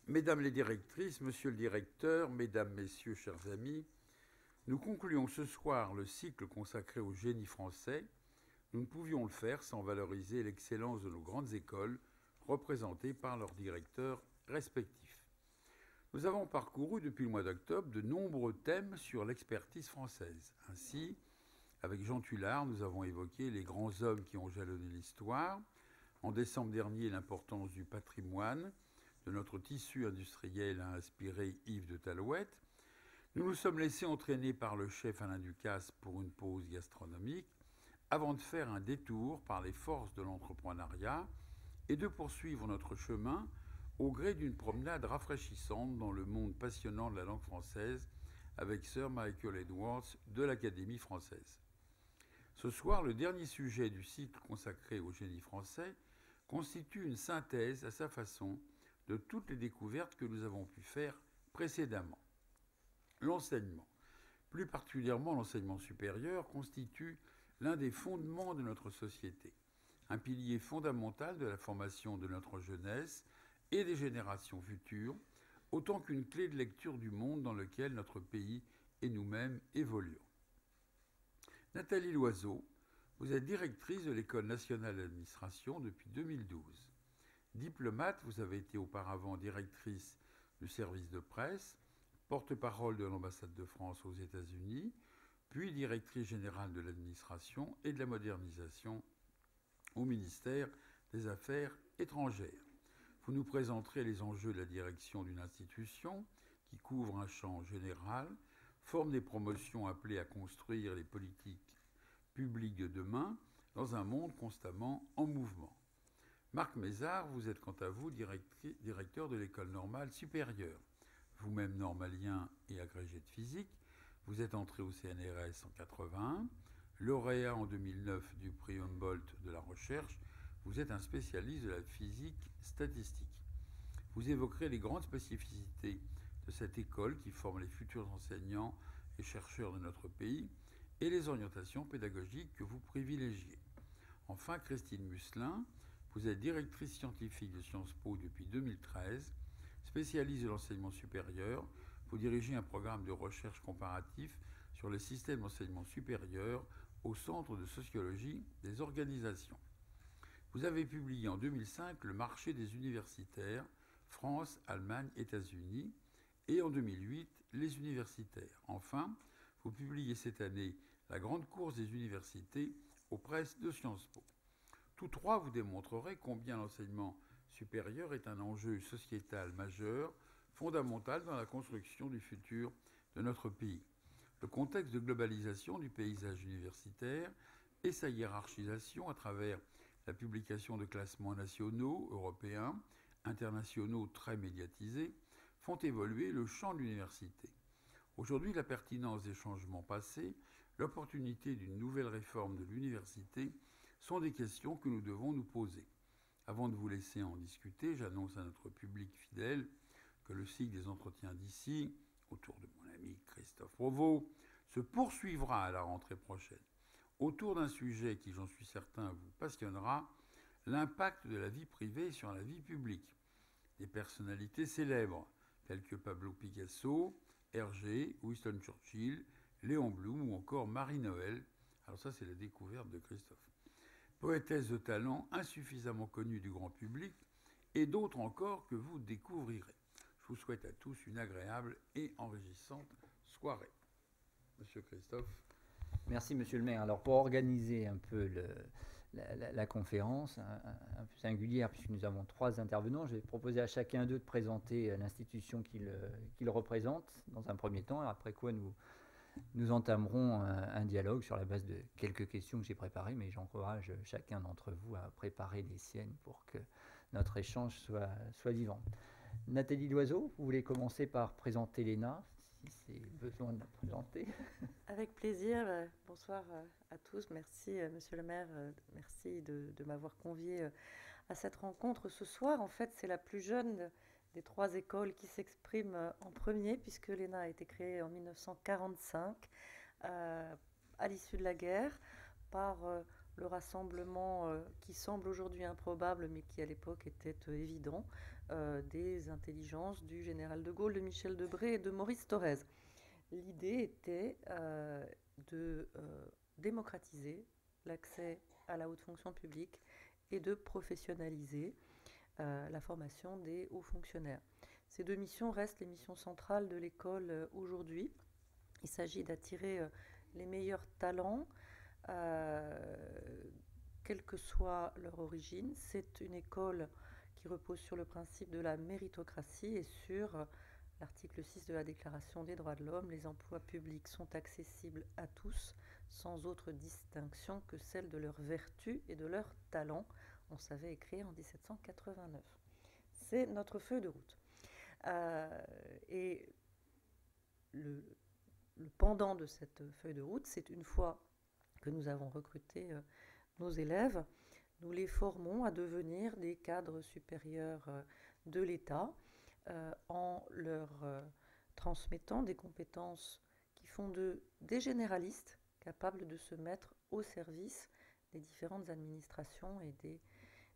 Mesdames les directrices, Monsieur le directeur, Mesdames, Messieurs, chers amis, nous concluons ce soir le cycle consacré au génie français. Nous ne pouvions le faire sans valoriser l'excellence de nos grandes écoles, représentées par leurs directeurs respectifs. Nous avons parcouru depuis le mois d'octobre de nombreux thèmes sur l'expertise française. Ainsi, avec Jean Tullard, nous avons évoqué les grands hommes qui ont jalonné l'histoire. En décembre dernier, l'importance du patrimoine de notre tissu industriel a inspiré Yves de Talouette. Nous nous sommes laissés entraîner par le chef Alain Ducasse pour une pause gastronomique, avant de faire un détour par les forces de l'entrepreneuriat et de poursuivre notre chemin au gré d'une promenade rafraîchissante dans le monde passionnant de la langue française avec Sir Michael Edwards de l'Académie française. Ce soir, le dernier sujet du cycle consacré au génie français constitue une synthèse à sa façon de toutes les découvertes que nous avons pu faire précédemment. L'enseignement, plus particulièrement l'enseignement supérieur, constitue l'un des fondements de notre société, un pilier fondamental de la formation de notre jeunesse et des générations futures, autant qu'une clé de lecture du monde dans lequel notre pays et nous-mêmes évoluons. Nathalie Loiseau, vous êtes directrice de l'École nationale d'administration depuis 2012. Diplomate, vous avez été auparavant directrice du service de presse, porte-parole de l'ambassade de France aux États-Unis, puis directrice générale de l'administration et de la modernisation au ministère des Affaires étrangères. Vous nous présenterez les enjeux de la direction d'une institution qui couvre un champ général, forme des promotions appelées à construire les politiques publiques de demain dans un monde constamment en mouvement. Marc Mézard, vous êtes quant à vous directeur de l'École normale supérieure. Vous-même normalien et agrégé de physique, vous êtes entré au CNRS en 1981, lauréat en 2009 du prix Humboldt de la recherche, vous êtes un spécialiste de la physique statistique. Vous évoquerez les grandes spécificités de cette école qui forme les futurs enseignants et chercheurs de notre pays et les orientations pédagogiques que vous privilégiez. Enfin, Christine Musselin, vous êtes directrice scientifique de Sciences Po depuis 2013, spécialiste de l'enseignement supérieur. Vous dirigez un programme de recherche comparatif sur les systèmes d'enseignement supérieur au Centre de sociologie des organisations. Vous avez publié en 2005 Le marché des universitaires, France, Allemagne, États-Unis, et en 2008 Les universitaires. Enfin, vous publiez cette année La grande course des universités aux presses de Sciences Po. Tous trois, vous démontrerez combien l'enseignement supérieur est un enjeu sociétal majeur, fondamental dans la construction du futur de notre pays. Le contexte de globalisation du paysage universitaire et sa hiérarchisation à travers la publication de classements nationaux, européens, internationaux très médiatisés, font évoluer le champ de l'université. Aujourd'hui, la pertinence des changements passés, l'opportunité d'une nouvelle réforme de l'université sont des questions que nous devons nous poser. Avant de vous laisser en discuter, j'annonce à notre public fidèle que le cycle des entretiens d'ici, autour de mon ami Christophe Provost, se poursuivra à la rentrée prochaine, autour d'un sujet qui, j'en suis certain, vous passionnera, l'impact de la vie privée sur la vie publique. Des personnalités célèbres, telles que Pablo Picasso, Hergé, Winston Churchill, Léon Blum ou encore Marie-Noël. Alors ça, c'est la découverte de Christophe. Poétesse de talent insuffisamment connue du grand public, et d'autres encore que vous découvrirez. Je vous souhaite à tous une agréable et enrichissante soirée. Monsieur Christophe. Merci, monsieur le maire. Alors, pour organiser un peu la conférence, un peu singulière, puisque nous avons 3 intervenants, je vais proposer à chacun d'eux de présenter l'institution qu'il représente dans un premier temps, après quoi nous entamerons un dialogue sur la base de quelques questions que j'ai préparées, mais j'encourage chacun d'entre vous à préparer les siennes pour que notre échange soit vivant. Nathalie Loiseau, vous voulez commencer par présenter l'ENA, si c'est besoin de la présenter. Avec plaisir. Bonsoir à tous. Merci, monsieur le maire. Merci de m'avoir convié à cette rencontre ce soir. En fait, c'est la plus jeune des 3 écoles qui s'exprime en premier, puisque l'ENA a été créée en 1945, à l'issue de la guerre, par le rassemblement qui semble aujourd'hui improbable, mais qui à l'époque était évident, des intelligences du général de Gaulle, de Michel Debré et de Maurice Thorez. L'idée était de démocratiser l'accès à la haute fonction publique et de professionnaliser la formation des hauts fonctionnaires. Ces deux missions restent les missions centrales de l'école aujourd'hui. Il s'agit d'attirer les meilleurs talents, quelle que soit leur origine. C'est une école qui repose sur le principe de la méritocratie et sur l'article 6 de la Déclaration des droits de l'homme. Les emplois publics sont accessibles à tous, sans autre distinction que celle de leur vertu et de leur talent. On savait écrire en 1789. C'est notre feuille de route. Et le pendant de cette feuille de route, c'est une fois que nous avons recruté nos élèves, nous les formons à devenir des cadres supérieurs de l'État en leur transmettant des compétences qui font d'eux des généralistes capables de se mettre au service des différentes administrations et des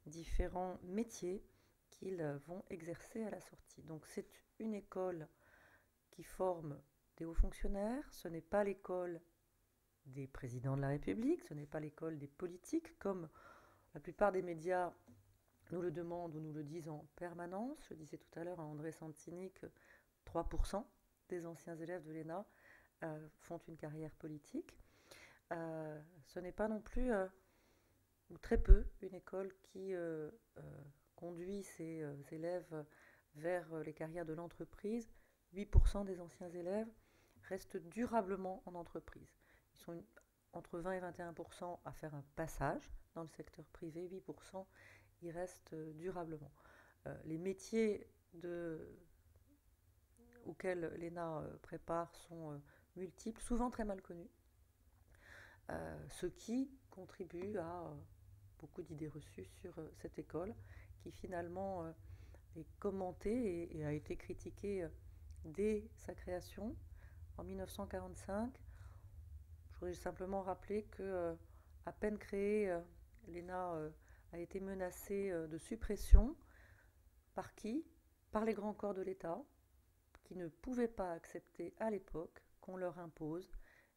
différents métiers qu'ils vont exercer à la sortie. Donc c'est une école qui forme des hauts fonctionnaires, ce n'est pas l'école des présidents de la République, ce n'est pas l'école des politiques, comme la plupart des médias nous le demandent ou nous le disent en permanence. Je disais tout à l'heure à André Santini que 3% des anciens élèves de l'ENA font une carrière politique. Ce n'est pas non plus, ou très peu, une école qui conduit ses élèves vers les carrières de l'entreprise. 8% des anciens élèves restent durablement en entreprise. Ils sont entre 20 et 21% à faire un passage dans le secteur privé, 8% ils restent durablement. Les métiers auxquels l'ENA prépare sont multiples, souvent très mal connus, ce qui contribue à beaucoup d'idées reçues sur cette école qui finalement est commentée et a été critiquée dès sa création en 1945. Je voudrais simplement rappeler que, à peine créée, l'ENA a été menacée de suppression. Par qui ? Par les grands corps de l'État, qui ne pouvaient pas accepter à l'époque qu'on leur impose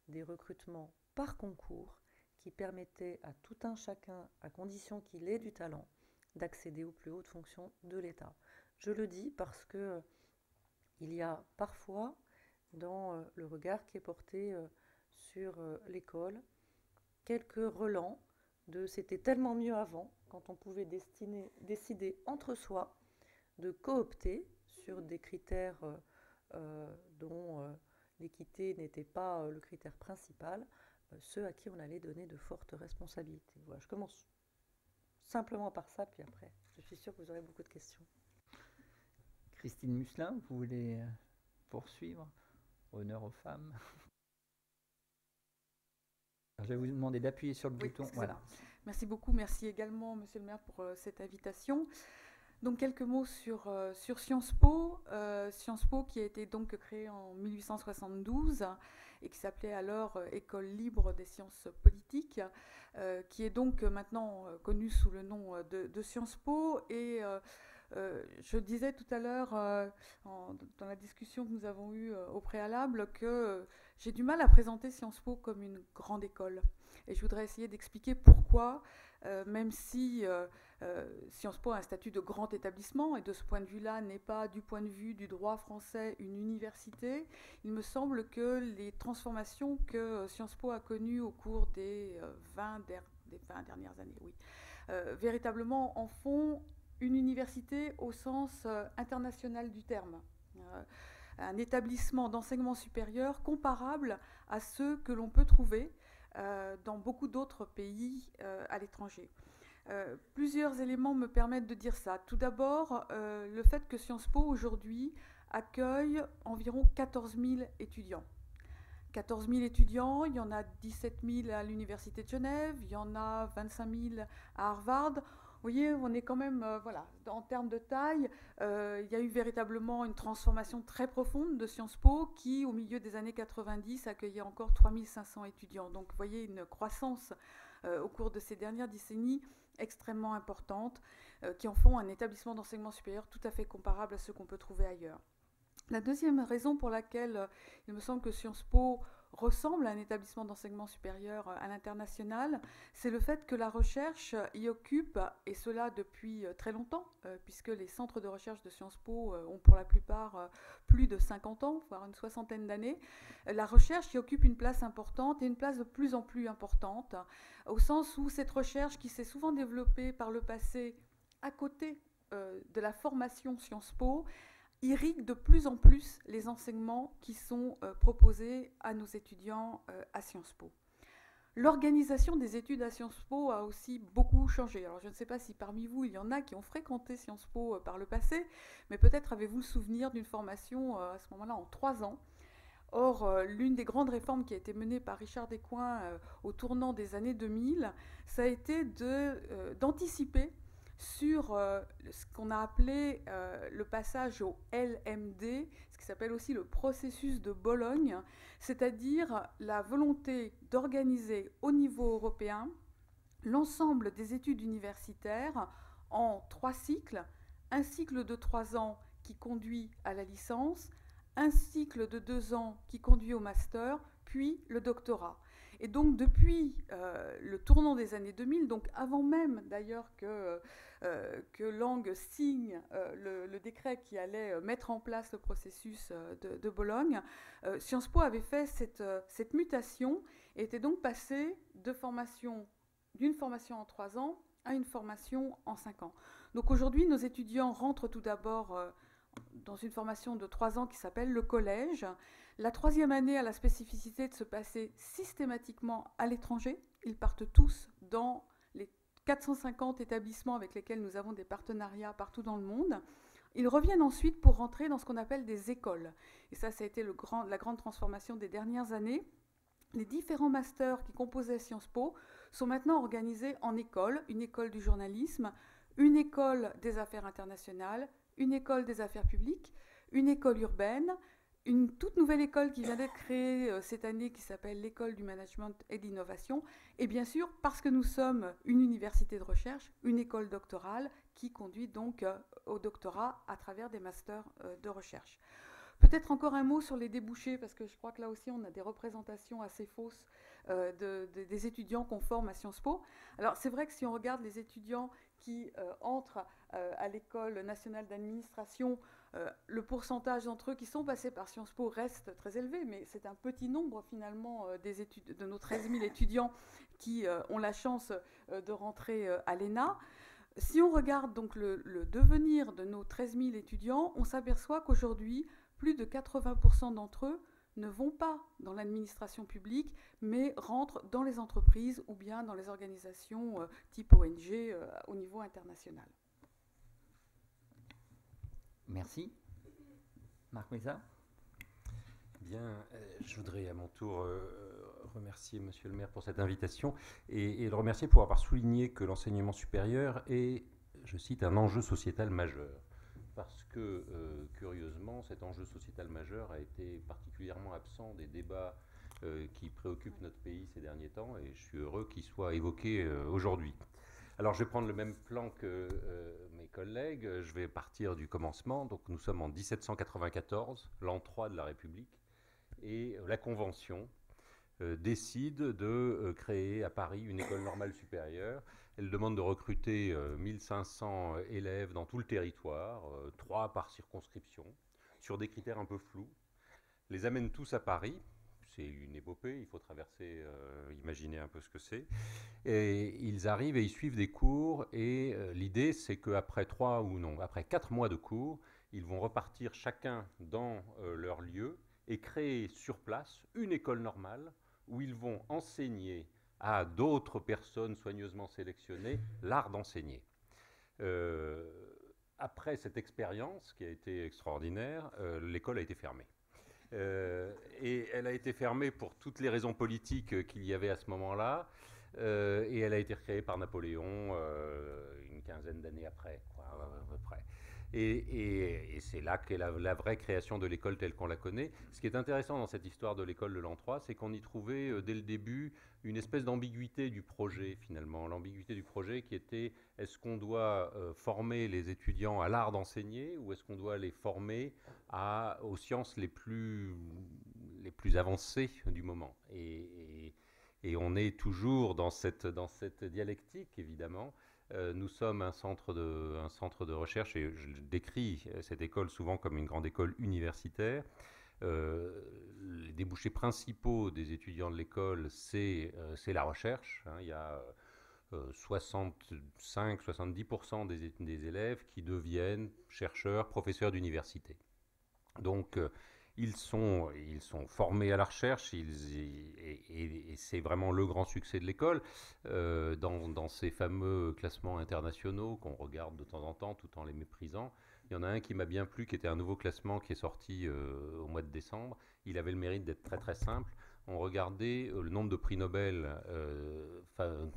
des recrutements par concours qui permettaient à tout un chacun, à condition qu'il ait du talent, d'accéder aux plus hautes fonctions de l'État. Je le dis parce que il y a parfois, dans le regard qui est porté sur l'école, quelques relents de « c'était tellement mieux avant », quand on pouvait décider entre soi de coopter sur des critères dont l'équité n'était pas le critère principal, ceux à qui on allait donner de fortes responsabilités. Voilà, je commence simplement par ça, puis après, je suis sûre que vous aurez beaucoup de questions. Christine Musselin, vous voulez poursuivre ? Honneur aux femmes. Je vais vous demander d'appuyer sur le bouton. Voilà. Merci beaucoup. Merci également, Monsieur le maire, pour cette invitation. Donc, quelques mots sur Sciences Po. Sciences Po qui a été donc créée en 1872 et qui s'appelait alors École libre des sciences politiques, qui est donc maintenant connue sous le nom de Sciences Po. Et je disais tout à l'heure, dans la discussion que nous avons eue au préalable, que j'ai du mal à présenter Sciences Po comme une grande école. Et je voudrais essayer d'expliquer pourquoi, même si Sciences Po a un statut de grand établissement, et de ce point de vue-là n'est pas, du point de vue du droit français, une université, il me semble que les transformations que Sciences Po a connues au cours des 20 dernières années, oui, véritablement en font une université au sens international du terme, un établissement d'enseignement supérieur comparable à ceux que l'on peut trouver dans beaucoup d'autres pays à l'étranger. Plusieurs éléments me permettent de dire ça. Tout d'abord, le fait que Sciences Po aujourd'hui accueille environ 14 000 étudiants. 14 000 étudiants, il y en a 17 000 à l'Université de Genève, il y en a 25 000 à Harvard. Vous voyez, on est quand même, voilà, en termes de taille, il y a eu véritablement une transformation très profonde de Sciences Po qui, au milieu des années 90, accueillait encore 3 500 étudiants. Donc, vous voyez, une croissance au cours de ces dernières décennies extrêmement importantes qui en font un établissement d'enseignement supérieur tout à fait comparable à ceux qu'on peut trouver ailleurs. La deuxième raison pour laquelle il me semble que Sciences Po ressemble à un établissement d'enseignement supérieur à l'international, c'est le fait que la recherche y occupe, et cela depuis très longtemps, puisque les centres de recherche de Sciences Po ont pour la plupart plus de 50 ans, voire une soixantaine d'années, la recherche y occupe une place importante et une place de plus en plus importante, au sens où cette recherche qui s'est souvent développée par le passé à côté de la formation Sciences Po, irrigue de plus en plus les enseignements qui sont proposés à nos étudiants à Sciences Po. L'organisation des études à Sciences Po a aussi beaucoup changé. Alors je ne sais pas si parmi vous, il y en a qui ont fréquenté Sciences Po par le passé, mais peut-être avez-vous le souvenir d'une formation à ce moment-là en 3 ans. Or, l'une des grandes réformes qui a été menée par Richard Descoings au tournant des années 2000, ça a été d'anticiper sur ce qu'on a appelé le passage au LMD, ce qui s'appelle aussi le processus de Bologne, c'est-à-dire la volonté d'organiser au niveau européen l'ensemble des études universitaires en 3 cycles, un cycle de 3 ans qui conduit à la licence, un cycle de 2 ans qui conduit au master, puis le doctorat. Et donc depuis le tournant des années 2000, donc avant même d'ailleurs que Lang signe le décret qui allait mettre en place le processus de Bologne, Sciences Po avait fait cette mutation et était donc passé d'une formation en 3 ans à une formation en 5 ans. Donc aujourd'hui, nos étudiants rentrent tout d'abord dans une formation de 3 ans qui s'appelle le collège. La 3e année a la spécificité de se passer systématiquement à l'étranger. Ils partent tous dans les 450 établissements avec lesquels nous avons des partenariats partout dans le monde. Ils reviennent ensuite pour rentrer dans ce qu'on appelle des écoles. Et ça a été la grande transformation des dernières années. Les différents masters qui composaient Sciences Po sont maintenant organisés en écoles. Une école du journalisme, une école des affaires internationales, une école des affaires publiques, une école urbaine, une toute nouvelle école qui vient d'être créée cette année qui s'appelle l'école du management et de l'innovation, et bien sûr, parce que nous sommes une université de recherche, une école doctorale qui conduit donc au doctorat à travers des masters de recherche. Peut-être encore un mot sur les débouchés, parce que je crois que là aussi on a des représentations assez fausses des étudiants qu'on forme à Sciences Po. Alors c'est vrai que si on regarde les étudiants qui entrent à l'école nationale d'administration, le pourcentage d'entre eux qui sont passés par Sciences Po reste très élevé, mais c'est un petit nombre finalement de nos 13 000 étudiants qui ont la chance de rentrer à l'ENA. Si on regarde donc le devenir de nos 13 000 étudiants, on s'aperçoit qu'aujourd'hui, plus de 80% d'entre eux ne vont pas dans l'administration publique, mais rentrent dans les entreprises ou bien dans les organisations type ONG au niveau international. Merci. Marc Mézard. Bien, je voudrais à mon tour remercier Monsieur le maire pour cette invitation et le remercier pour avoir souligné que l'enseignement supérieur est, je cite, un enjeu sociétal majeur. Parce que, curieusement, cet enjeu sociétal majeur a été particulièrement absent des débats qui préoccupent notre pays ces derniers temps, et je suis heureux qu'il soit évoqué aujourd'hui. Alors, je vais prendre le même plan que mes collègues. Je vais partir du commencement. Donc, nous sommes en 1794, l'an 3 de la République, et la Convention décide de créer à Paris une école normale supérieure. Elle demande de recruter 1500 élèves dans tout le territoire, 3 par circonscription, sur des critères un peu flous. Les amène tous à Paris. C'est une épopée, il faut traverser, imaginer un peu ce que c'est. Et ils arrivent et ils suivent des cours. Et l'idée, c'est qu'après 4 mois de cours, ils vont repartir chacun dans leur lieu et créer sur place une école normale où ils vont enseigner à d'autres personnes soigneusement sélectionnées l'art d'enseigner. Après cette expérience qui a été extraordinaire, l'école a été fermée. Et elle a été fermée pour toutes les raisons politiques qu'il y avait à ce moment-là, et elle a été recréée par Napoléon une quinzaine d'années après, quoi, à peu près. Et c'est là qu'est la vraie création de l'école telle qu'on la connaît. Ce qui est intéressant dans cette histoire de l'école de l'an 3, c'est qu'on y trouvait dès le début une espèce d'ambiguïté du projet finalement. L'ambiguïté du projet qui était, est-ce qu'on doit former les étudiants à l'art d'enseigner ou est-ce qu'on doit les former aux sciences les plus avancées du moment. Et on est toujours dans cette dialectique, évidemment. Nous sommes un centre de recherche, et je décris cette école souvent comme une grande école universitaire. Les débouchés principaux des étudiants de l'école, c'est la recherche. Il y a 65-70% des élèves qui deviennent chercheurs, professeurs d'université. Donc, ils sont formés à la recherche et c'est vraiment le grand succès de l'école. Dans ces fameux classements internationaux qu'on regarde de temps en temps tout en les méprisant, il y en a un qui m'a bien plu, qui était un nouveau classement qui est sorti au mois de décembre. Il avait le mérite d'être très très simple. On regardait le nombre de prix Nobel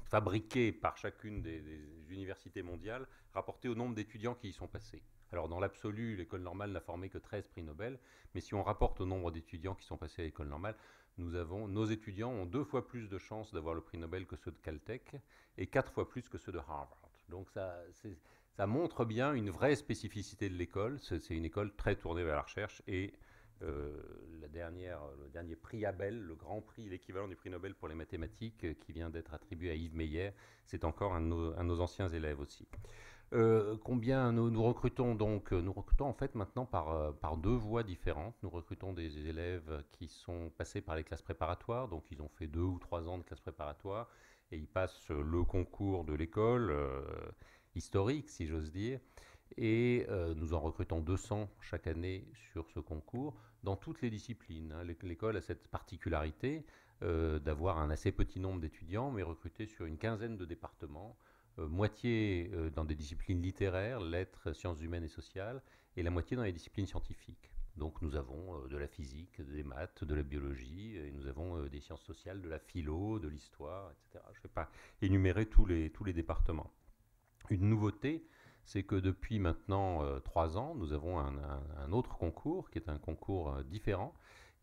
fabriqués par chacune des universités mondiales rapporté au nombre d'étudiants qui y sont passés. Alors dans l'absolu, l'école normale n'a formé que 13 prix Nobel, mais si on rapporte au nombre d'étudiants qui sont passés à l'école normale, nos étudiants ont 2 fois plus de chances d'avoir le prix Nobel que ceux de Caltech et 4 fois plus que ceux de Harvard. Donc ça montre bien une vraie spécificité de l'école. C'est une école très tournée vers la recherche et le dernier prix Abel, le grand prix, l'équivalent du prix Nobel pour les mathématiques qui vient d'être attribué à Yves Meyer, c'est encore un de nos anciens élèves aussi. Combien nous recrutons donc? Nous recrutons en fait maintenant par 2 voies différentes. Nous recrutons des élèves qui sont passés par les classes préparatoires, donc ils ont fait 2 ou 3 ans de classe préparatoire et ils passent le concours de l'école historique, si j'ose dire. Et nous en recrutons 200 chaque année sur ce concours dans toutes les disciplines. L'école a cette particularité d'avoir un assez petit nombre d'étudiants, mais recrutés sur une quinzaine de départements. Moitié dans des disciplines littéraires, lettres, sciences humaines et sociales, et la moitié dans les disciplines scientifiques. Donc nous avons de la physique, des maths, de la biologie, et nous avons des sciences sociales, de la philo, de l'histoire, etc. Je ne vais pas énumérer tous les départements. Une nouveauté, c'est que depuis maintenant 3 ans, nous avons un autre concours, qui est un concours différent,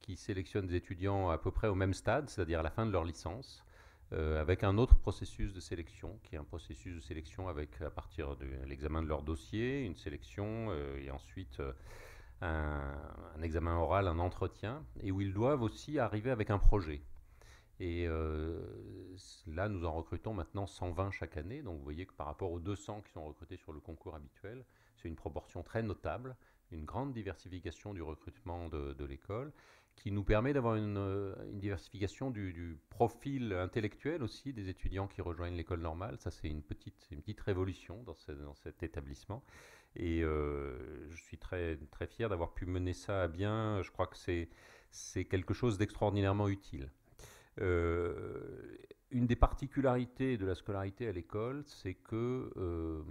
qui sélectionne des étudiants à peu près au même stade, c'est-à-dire à la fin de leur licence, avec un autre processus de sélection, qui est un processus de sélection avec, à partir de l'examen de leur dossier, une sélection et ensuite un examen oral, un entretien, et où ils doivent aussi arriver avec un projet. Et là, nous en recrutons maintenant 120 chaque année, donc vous voyez que par rapport aux 200 qui sont recrutés sur le concours habituel, c'est une proportion très notable, une grande diversification du recrutement de l'école, qui nous permet d'avoir une diversification du profil intellectuel aussi des étudiants qui rejoignent l'école normale. Ça, c'est une petite révolution dans cet établissement. Et je suis très, très fier d'avoir pu mener ça à bien. Je crois que c'est quelque chose d'extraordinairement utile. Une des particularités de la scolarité à l'école, c'est que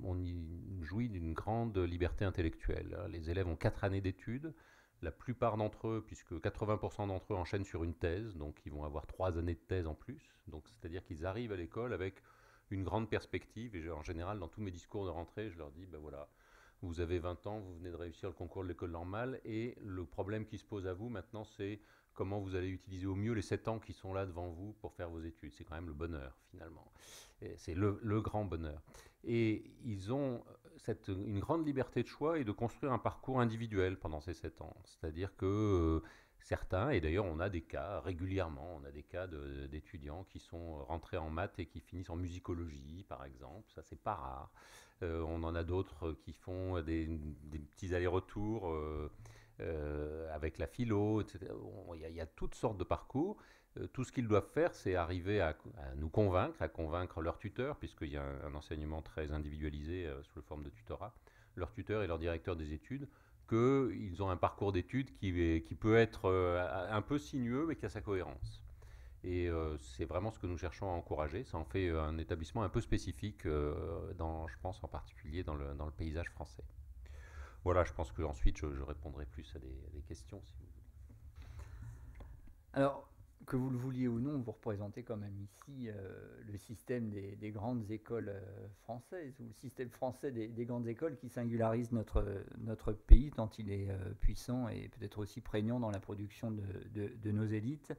on y jouit d'une grande liberté intellectuelle. Les élèves ont 4 années d'études. La plupart d'entre eux, puisque 80% d'entre eux enchaînent sur une thèse, donc ils vont avoir 3 années de thèse en plus. Donc c'est-à-dire qu'ils arrivent à l'école avec une grande perspective. Et en général, dans tous mes discours de rentrée, je leur dis, ben voilà, vous avez 20 ans, vous venez de réussir le concours de l'école normale, et le problème qui se pose à vous maintenant, c'est comment vous allez utiliser au mieux les 7 ans qui sont là devant vous pour faire vos études. C'est quand même le bonheur, finalement. C'est le grand bonheur. Et ils ont une grande liberté de choix et de construire un parcours individuel pendant ces 7 ans. C'est-à-dire que certains, et d'ailleurs on a des cas régulièrement, on a des cas d'étudiants qui sont rentrés en maths et qui finissent en musicologie, par exemple. Ça, c'est pas rare. On en a d'autres qui font des petits allers-retours avec la philo, etc. Il y a toutes sortes de parcours. Tout ce qu'ils doivent faire, c'est arriver à nous convaincre, à convaincre leur tuteur, puisqu'il y a un enseignement très individualisé sous la forme de tutorat, leur tuteur et leur directeur des études, qu'ils ont un parcours d'études qui peut être un peu sinueux, mais qui a sa cohérence. Et c'est vraiment ce que nous cherchons à encourager. Ça en fait un établissement un peu spécifique, je pense en particulier dans le paysage français. Voilà, je pense qu'ensuite je répondrai plus à des questions, si vous voulez. Alors, que vous le vouliez ou non, vous représentez quand même ici le système des grandes écoles françaises, ou le système français des grandes écoles qui singularise notre pays, tant il est puissant et peut-être aussi prégnant dans la production de nos élites.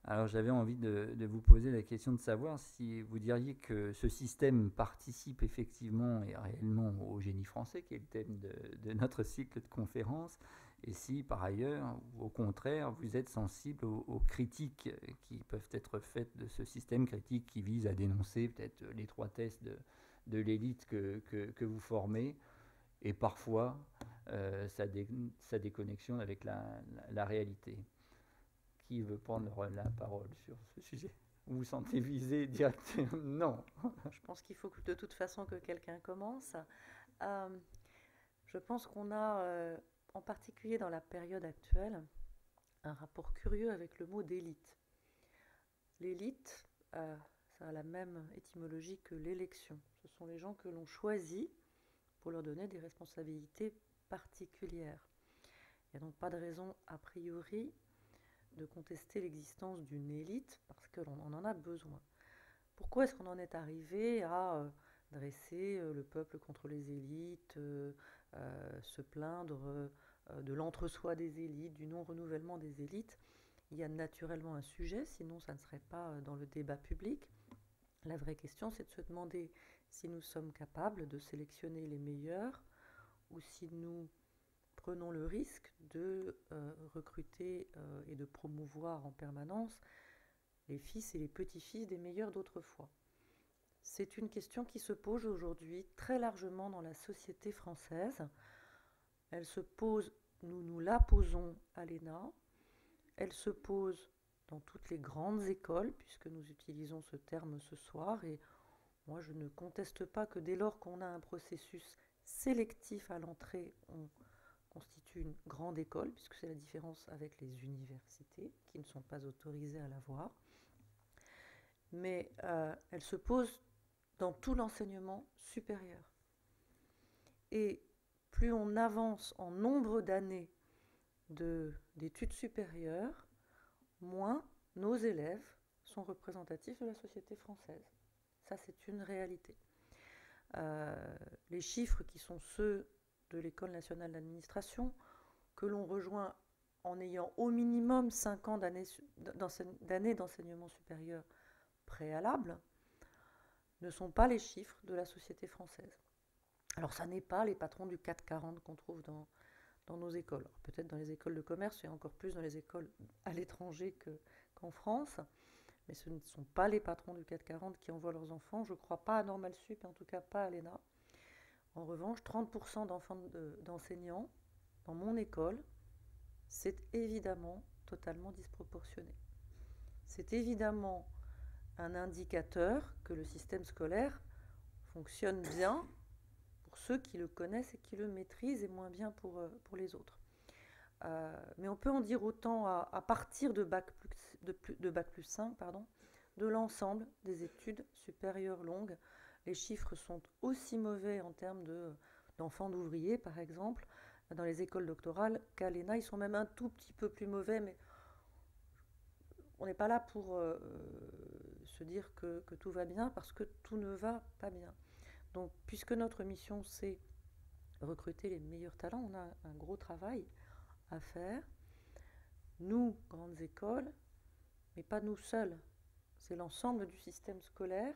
Alors j'avais envie de vous poser la question de savoir si vous diriez que ce système participe effectivement et réellement au génie français, qui est le thème de notre cycle de conférences, et si par ailleurs, au contraire, vous êtes sensible aux critiques qui peuvent être faites de ce système, critique qui vise à dénoncer peut-être l'étroitesse de l'élite que vous formez, et parfois sa déconnexion avec la réalité. Qui veut prendre la parole sur ce sujet? Vous vous sentez visé directement? Non. Je pense qu'il faut de toute façon que quelqu'un commence. Je pense qu'on a, en particulier dans la période actuelle, un rapport curieux avec le mot d'élite. L'élite, ça a la même étymologie que l'élection. Ce sont les gens que l'on choisit pour leur donner des responsabilités particulières. Il n'y a donc pas de raison a priori de contester l'existence d'une élite parce qu'on en a besoin. Pourquoi est-ce qu'on en est arrivé à dresser le peuple contre les élites, se plaindre de l'entre-soi des élites, du non-renouvellement des élites? Il y a naturellement un sujet, sinon ça ne serait pas dans le débat public. La vraie question, c'est de se demander si nous sommes capables de sélectionner les meilleurs ou si nous prenons le risque de recruter et de promouvoir en permanence les fils et les petits-fils des meilleurs d'autrefois. C'est une question qui se pose aujourd'hui très largement dans la société française. Elle se pose, nous la posons à l'ENA, elle se pose dans toutes les grandes écoles, puisque nous utilisons ce terme ce soir, et moi je ne conteste pas que dès lors qu'on a un processus sélectif à l'entrée, on constitue une grande école, puisque c'est la différence avec les universités, qui ne sont pas autorisées à l'avoir. Mais elle se pose dans tout l'enseignement supérieur. Et plus on avance en nombre d'années d'études supérieures, moins nos élèves sont représentatifs de la société française. Ça, c'est une réalité. Les chiffres qui sont ceux de l'École nationale d'administration, que l'on rejoint en ayant au minimum 5 ans d'années d'enseignement supérieur préalable, ne sont pas les chiffres de la société française. Alors ça n'est pas les patrons du 440 qu'on trouve dans nos écoles. Peut-être dans les écoles de commerce et encore plus dans les écoles à l'étranger qu'en France, mais ce ne sont pas les patrons du 440 qui envoient leurs enfants, je ne crois pas à Normal Sup, en tout cas pas à l'ENA. En revanche, 30% d'enseignants dans mon école, c'est évidemment totalement disproportionné. C'est évidemment un indicateur que le système scolaire fonctionne bien pour ceux qui le connaissent et qui le maîtrisent, et moins bien pour les autres. Mais on peut en dire autant à partir de bac plus 5, de l'ensemble des études supérieures longues. Les chiffres sont aussi mauvais en termes d'enfants d'ouvriers, par exemple, dans les écoles doctorales qu'à l'ENA. Ils sont même un tout petit peu plus mauvais, mais on n'est pas là pour se dire que tout va bien, parce que tout ne va pas bien. Donc, puisque notre mission, c'est recruter les meilleurs talents, on a un gros travail à faire. Nous, grandes écoles, mais pas nous seuls. C'est l'ensemble du système scolaire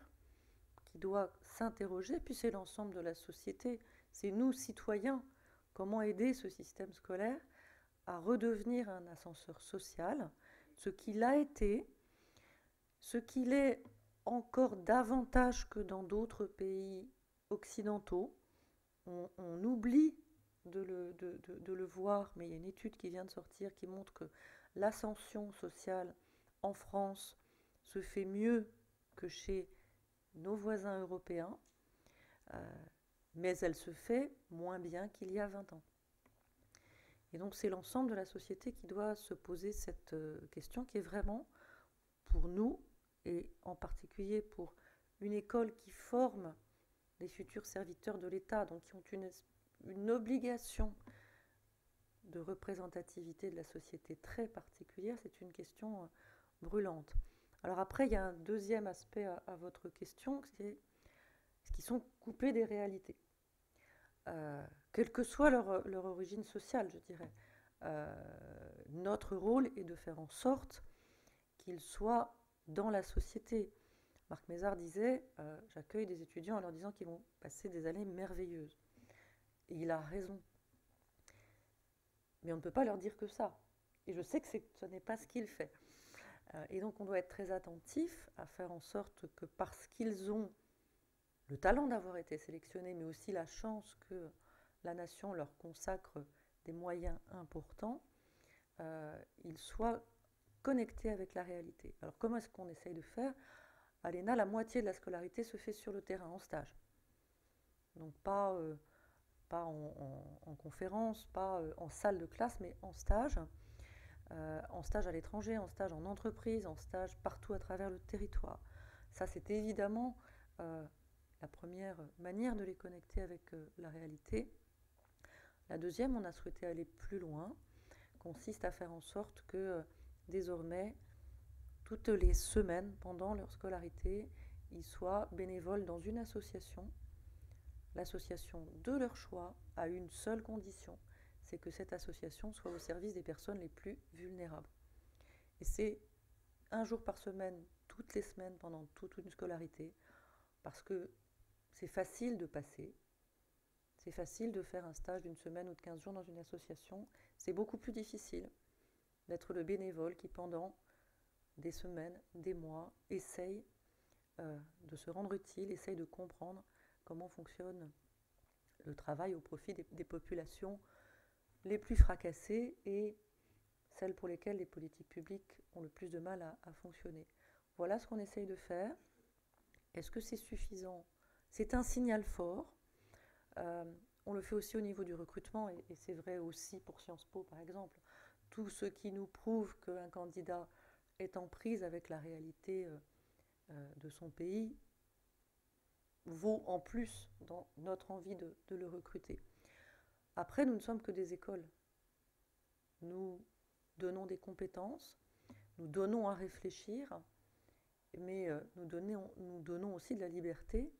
qui doit s'interroger, puis c'est l'ensemble de la société. C'est nous, citoyens, comment aider ce système scolaire à redevenir un ascenseur social, ce qu'il a été, ce qu'il est encore davantage que dans d'autres pays occidentaux. On oublie de le voir, mais il y a une étude qui vient de sortir qui montre que l'ascension sociale en France se fait mieux que chez nos voisins européens, mais elle se fait moins bien qu'il y a 20 ans. Et donc c'est l'ensemble de la société qui doit se poser cette question, qui est vraiment pour nous, et en particulier pour une école qui forme les futurs serviteurs de l'État, donc qui ont une obligation de représentativité de la société très particulière, c'est une question brûlante. Alors après, il y a un deuxième aspect à votre question, c'est ce qui sont coupés des réalités. Quelle que soit leur origine sociale, je dirais. Notre rôle est de faire en sorte qu'ils soient dans la société. Marc Mézard disait j'accueille des étudiants en leur disant qu'ils vont passer des années merveilleuses. Et il a raison. Mais on ne peut pas leur dire que ça. Et je sais que ce n'est pas ce qu'il fait. Et donc on doit être très attentif à faire en sorte que parce qu'ils ont le talent d'avoir été sélectionnés, mais aussi la chance que la nation leur consacre des moyens importants, ils soient connectés avec la réalité. Alors comment est-ce qu'on essaye de faire ? À l'ENA, la moitié de la scolarité se fait sur le terrain, en stage. Donc pas en conférence, pas en salle de classe, mais en stage à l'étranger, en stage en entreprise, en stage partout à travers le territoire. Ça, c'est évidemment la première manière de les connecter avec la réalité. La deuxième, on a souhaité aller plus loin, consiste à faire en sorte que désormais, toutes les semaines, pendant leur scolarité, ils soient bénévoles dans une association, l'association de leur choix, à une seule condition, c'est que cette association soit au service des personnes les plus vulnérables. Et c'est un jour par semaine, toutes les semaines, pendant toute une scolarité, parce que c'est facile de passer, c'est facile de faire un stage d'une semaine ou de 15 jours dans une association, c'est beaucoup plus difficile d'être le bénévole qui, pendant des semaines, des mois, essaye de se rendre utile, essaye de comprendre comment fonctionne le travail au profit des populations les plus fracassées et celles pour lesquelles les politiques publiques ont le plus de mal à fonctionner. Voilà ce qu'on essaye de faire. Est-ce que c'est suffisant ? C'est un signal fort. On le fait aussi au niveau du recrutement, et c'est vrai aussi pour Sciences Po, par exemple. Tout ce qui nous prouve qu'un candidat est en prise avec la réalité de son pays vaut en plus dans notre envie de le recruter. Après, nous ne sommes que des écoles. Nous donnons des compétences, nous donnons à réfléchir, mais nous donnons aussi de la liberté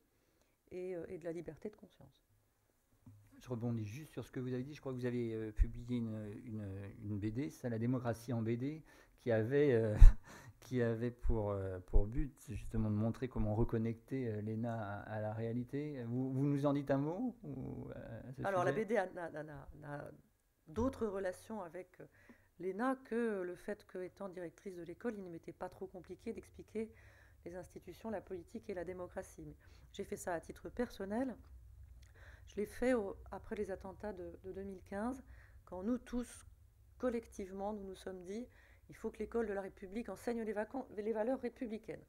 et de la liberté de conscience. Je rebondis juste sur ce que vous avez dit. Je crois que vous avez publié une BD, c'est La démocratie en BD, qui avait pour but justement de montrer comment reconnecter l'ENA à la réalité. Vous nous en dites un mot Alors la BD n'a d'autres relations avec l'ENA que le fait qu'étant directrice de l'école, il ne m'était pas trop compliqué d'expliquer les institutions, la politique et la démocratie. Mais j'ai fait ça à titre personnel. Je l'ai fait après les attentats de 2015, quand nous tous, collectivement, nous nous sommes dit il faut que l'école de la République enseigne les valeurs républicaines.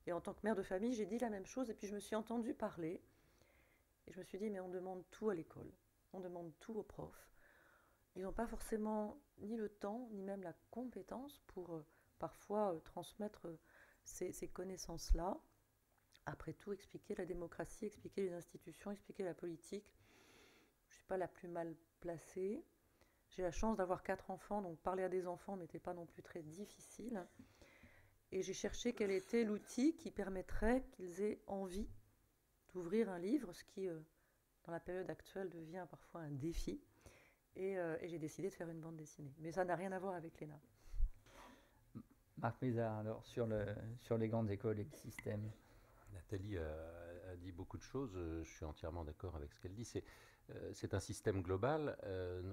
Et en tant que mère de famille, j'ai dit la même chose, et puis je me suis entendue parler, et je me suis dit mais on demande tout à l'école, on demande tout aux profs. Ils n'ont pas forcément ni le temps, ni même la compétence pour parfois transmettre ces connaissances-là. Après tout, expliquer la démocratie, expliquer les institutions, expliquer la politique. Je ne suis pas la plus mal placée. J'ai la chance d'avoir 4 enfants, donc parler à des enfants n'était pas non plus très difficile. Et j'ai cherché quel était l'outil qui permettrait qu'ils aient envie d'ouvrir un livre, ce qui, dans la période actuelle, devient parfois un défi. Et j'ai décidé de faire une bande dessinée. Mais ça n'a rien à voir avec l'ENA. Marc Mézard, alors, sur les grandes écoles et le système. Nathalie a dit beaucoup de choses, je suis entièrement d'accord avec ce qu'elle dit. C'est un système global,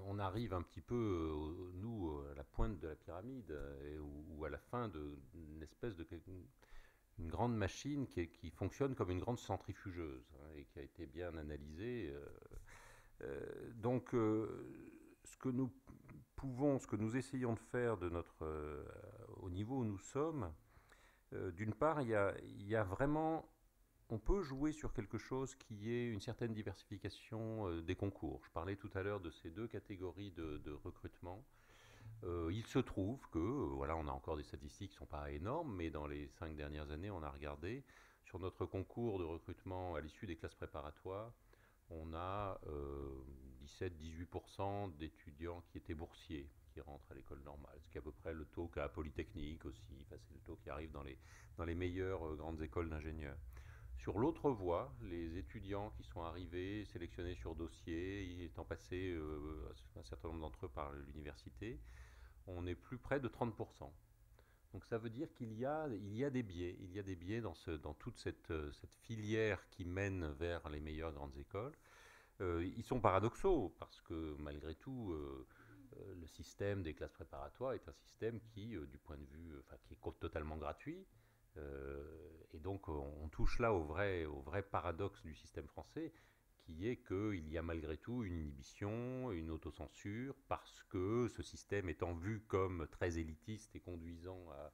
on arrive un petit peu, nous, à la pointe de la pyramide, ou à la fin d'une espèce une grande machine qui fonctionne comme une grande centrifugeuse, et qui a été bien analysée. Donc, ce que nous essayons de faire au niveau où nous sommes, d'une part, il y a vraiment, on peut jouer sur quelque chose qui est une certaine diversification des concours. Je parlais tout à l'heure de ces 2 catégories de recrutement. Il se trouve que, voilà, on a encore des statistiques qui ne sont pas énormes, mais dans les 5 dernières années, on a regardé sur notre concours de recrutement à l'issue des classes préparatoires, on a 17-18% d'étudiants qui étaient boursiers, qui rentrent à l'école normale, ce qui est à peu près le taux qu'a Polytechnique aussi, enfin, c'est le taux qui arrive dans les meilleures grandes écoles d'ingénieurs. Sur l'autre voie, les étudiants qui sont arrivés, sélectionnés sur dossier, étant passés, un certain nombre d'entre eux par l'université, on est plus près de 30%. Donc ça veut dire qu'il y a des biais. Il y a des biais dans toute cette filière qui mène vers les meilleures grandes écoles. Ils sont paradoxaux parce que malgré tout, le système des classes préparatoires est un système qui, du point de vue, qui est totalement gratuit. Et donc on touche là au vrai paradoxe du système français, qui est qu'il y a malgré tout une inhibition, une autocensure, parce que ce système étant vu comme très élitiste et conduisant à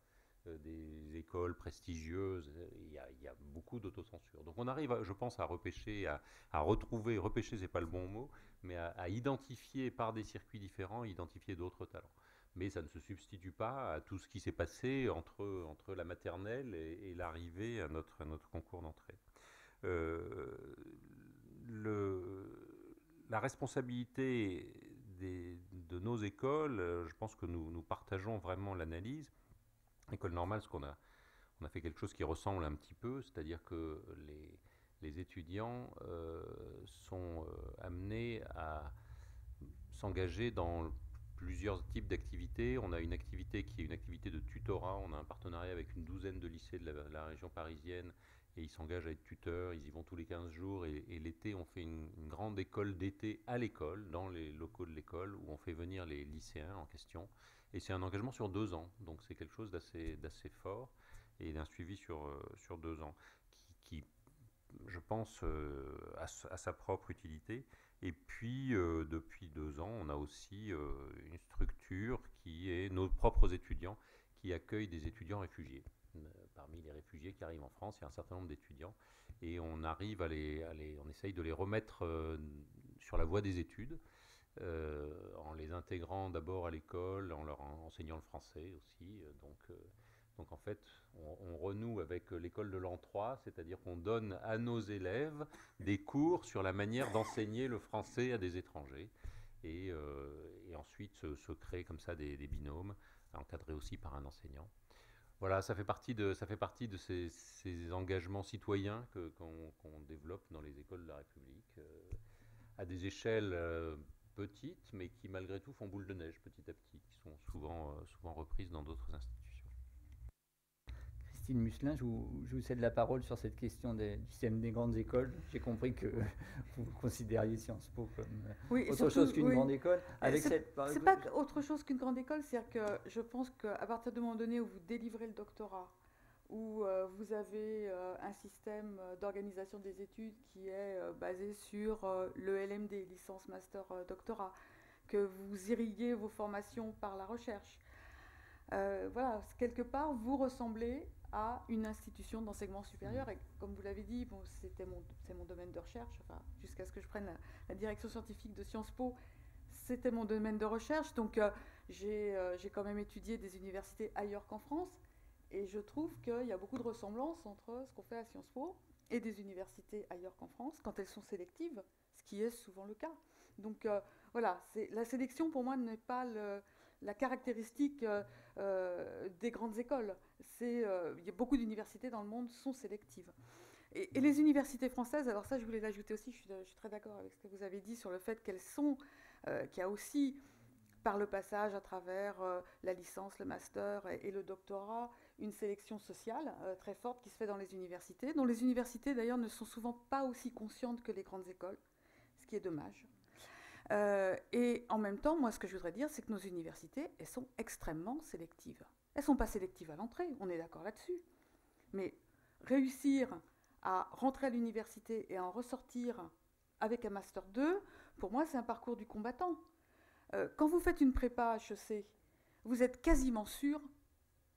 des écoles prestigieuses, il y a beaucoup d'autocensure. Donc on arrive, je pense, à repêcher, à retrouver, repêcher c'est pas le bon mot, mais à identifier par des circuits différents, identifier d'autres talents. Mais ça ne se substitue pas à tout ce qui s'est passé entre la maternelle et l'arrivée à notre concours d'entrée. La responsabilité de nos écoles, je pense que nous partageons vraiment l'analyse. L'école normale, on a fait quelque chose qui ressemble un petit peu, c'est-à-dire que les étudiants sont amenés à s'engager dans plusieurs types d'activités. On a une activité qui est une activité de tutorat. On a un partenariat avec une douzaine de lycées de la région parisienne et ils s'engagent à être tuteurs. Ils y vont tous les 15 jours et l'été, on fait une grande école d'été à l'école, dans les locaux de l'école, où on fait venir les lycéens en question. Et c'est un engagement sur 2 ans. Donc c'est quelque chose d'assez fort et d'un suivi sur 2 ans qui je pense, à sa propre utilité. Et puis, depuis 2 ans, on a aussi une structure qui est nos propres étudiants, qui accueille des étudiants réfugiés. Parmi les réfugiés qui arrivent en France, il y a un certain nombre d'étudiants, et on arrive on essaye de les remettre sur la voie des études, en les intégrant d'abord à l'école, en leur enseignant le français aussi. Donc en fait, on renoue avec l'école de l'an 3, c'est-à-dire qu'on donne à nos élèves des cours sur la manière d'enseigner le français à des étrangers. Et ensuite se créent comme ça des binômes, encadrés aussi par un enseignant. Voilà, ça fait partie de ces engagements citoyens qu'on développe dans les écoles de la République, à des échelles petites, mais qui malgré tout font boule de neige petit à petit, qui sont souvent reprises dans d'autres institutions. Christine Musselin, je vous cède la parole sur cette question du système des grandes écoles. J'ai compris que vous considériez Sciences Po comme autre chose qu'une grande école. C'est pas autre chose qu'une grande école, c'est-à-dire que je pense qu'à partir du moment donné où vous délivrez le doctorat, où vous avez un système d'organisation des études qui est basé sur le LMD, licence, master, doctorat, que vous irriguez vos formations par la recherche. Voilà, quelque part, vous ressemblez à une institution d'enseignement supérieur. Et comme vous l'avez dit, bon, c'est mon domaine de recherche, enfin, jusqu'à ce que je prenne la direction scientifique de Sciences Po, c'était mon domaine de recherche. Donc j'ai quand même étudié des universités ailleurs qu'en France. Et je trouve qu'il y a beaucoup de ressemblances entre ce qu'on fait à Sciences Po et des universités ailleurs qu'en France, quand elles sont sélectives, ce qui est souvent le cas. Donc voilà, la sélection pour moi n'est pas la caractéristique des grandes écoles. Il y a beaucoup d'universités dans le monde sont sélectives. Et les universités françaises, alors ça je voulais l'ajouter aussi, je suis très d'accord avec ce que vous avez dit sur le fait qu'elles sont, qu'il y a aussi par le passage à travers la licence, le master et le doctorat, une sélection sociale très forte qui se fait dans les universités, dont les universités d'ailleurs ne sont souvent pas aussi conscientes que les grandes écoles, ce qui est dommage. Et en même temps, moi ce que je voudrais dire, c'est que nos universités, elles sont extrêmement sélectives. Elles ne sont pas sélectives à l'entrée, on est d'accord là-dessus. Mais réussir à rentrer à l'université et à en ressortir avec un Master 2, pour moi c'est un parcours du combattant. Quand vous faites une prépa HEC, vous êtes quasiment sûr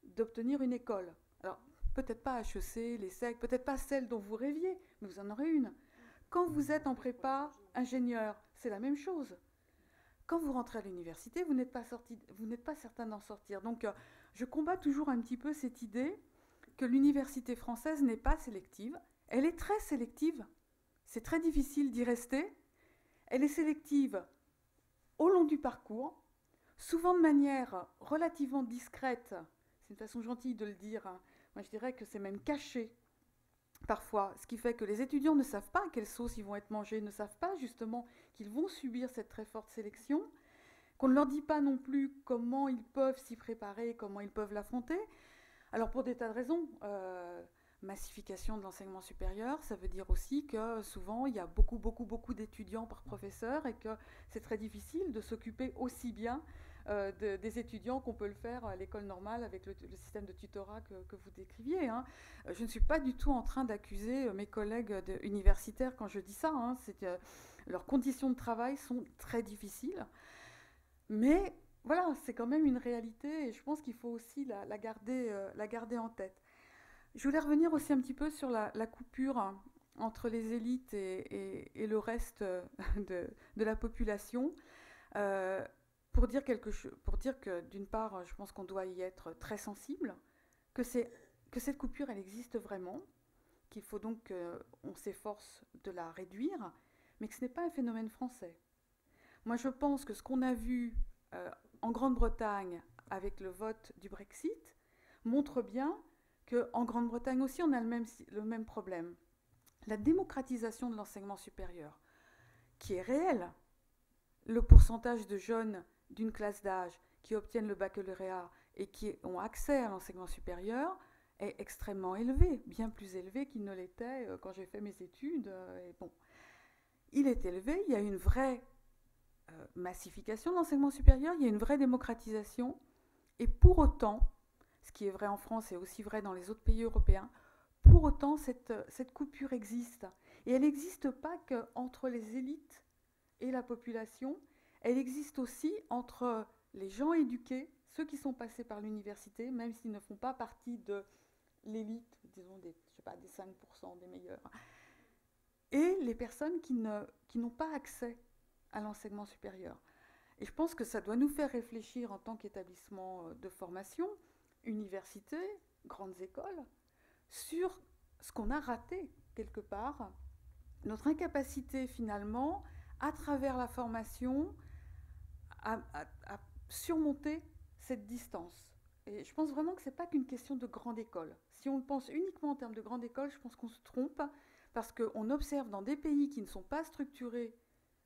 d'obtenir une école. Alors, peut-être pas HEC, l'ESSEC, peut-être pas celle dont vous rêviez, mais vous en aurez une. Quand vous êtes en prépa ingénieur, c'est la même chose. Quand vous rentrez à l'université, vous n'êtes pas certain d'en sortir. Donc, je combats toujours un petit peu cette idée que l'université française n'est pas sélective. Elle est très sélective. c'est très difficile d'y rester. Elle est sélective au long du parcours, souvent de manière relativement discrète. C'est une façon gentille de le dire. Moi, je dirais que c'est même caché parfois, ce qui fait que les étudiants ne savent pas à quelle sauce ils vont être mangés, ne savent pas justement qu'ils vont subir cette très forte sélection, qu'on ne leur dit pas non plus comment ils peuvent s'y préparer, comment ils peuvent l'affronter. Alors pour des tas de raisons, massification de l'enseignement supérieur, ça veut dire aussi que souvent il y a beaucoup d'étudiants par professeur et que c'est très difficile de s'occuper aussi bien des étudiants qu'on peut le faire à l'école normale avec le système de tutorat que vous décriviez. Hein. Je ne suis pas du tout en train d'accuser mes collègues universitaires quand je dis ça. Hein. C'est que leurs conditions de travail sont très difficiles. Mais voilà, c'est quand même une réalité et je pense qu'il faut aussi la garder en tête. Je voulais revenir aussi un petit peu sur la coupure entre les élites et le reste de la population. Pour dire que d'une part, je pense qu'on doit y être très sensible, que cette coupure, elle existe vraiment, qu'il faut donc qu'on s'efforce de la réduire, mais que ce n'est pas un phénomène français. Moi, je pense que ce qu'on a vu en Grande-Bretagne avec le vote du Brexit montre bien qu'en Grande-Bretagne aussi, on a le même problème. La démocratisation de l'enseignement supérieur, qui est réelle, le pourcentage de jeunes d'une classe d'âge qui obtiennent le baccalauréat et qui ont accès à l'enseignement supérieur est extrêmement élevé, bien plus élevé qu'il ne l'était quand j'ai fait mes études. Et bon, il est élevé, il y a une vraie massification de l'enseignement supérieur, il y a une vraie démocratisation, et pour autant, ce qui est vrai en France et aussi vrai dans les autres pays européens, pour autant cette coupure existe. Et elle n'existe pas qu'entre les élites et la population, elle existe aussi entre les gens éduqués, ceux qui sont passés par l'université, même s'ils ne font pas partie de l'élite, disons des 5% des meilleurs, et les personnes qui n'ont pas accès à l'enseignement supérieur. Et je pense que ça doit nous faire réfléchir en tant qu'établissement de formation, université, grandes écoles, sur ce qu'on a raté quelque part, notre incapacité finalement, à travers la formation, à surmonter cette distance. Et je pense vraiment que ce n'est pas qu'une question de grande école. Si on le pense uniquement en termes de grande école, je pense qu'on se trompe, parce qu'on observe dans des pays qui ne sont pas structurés,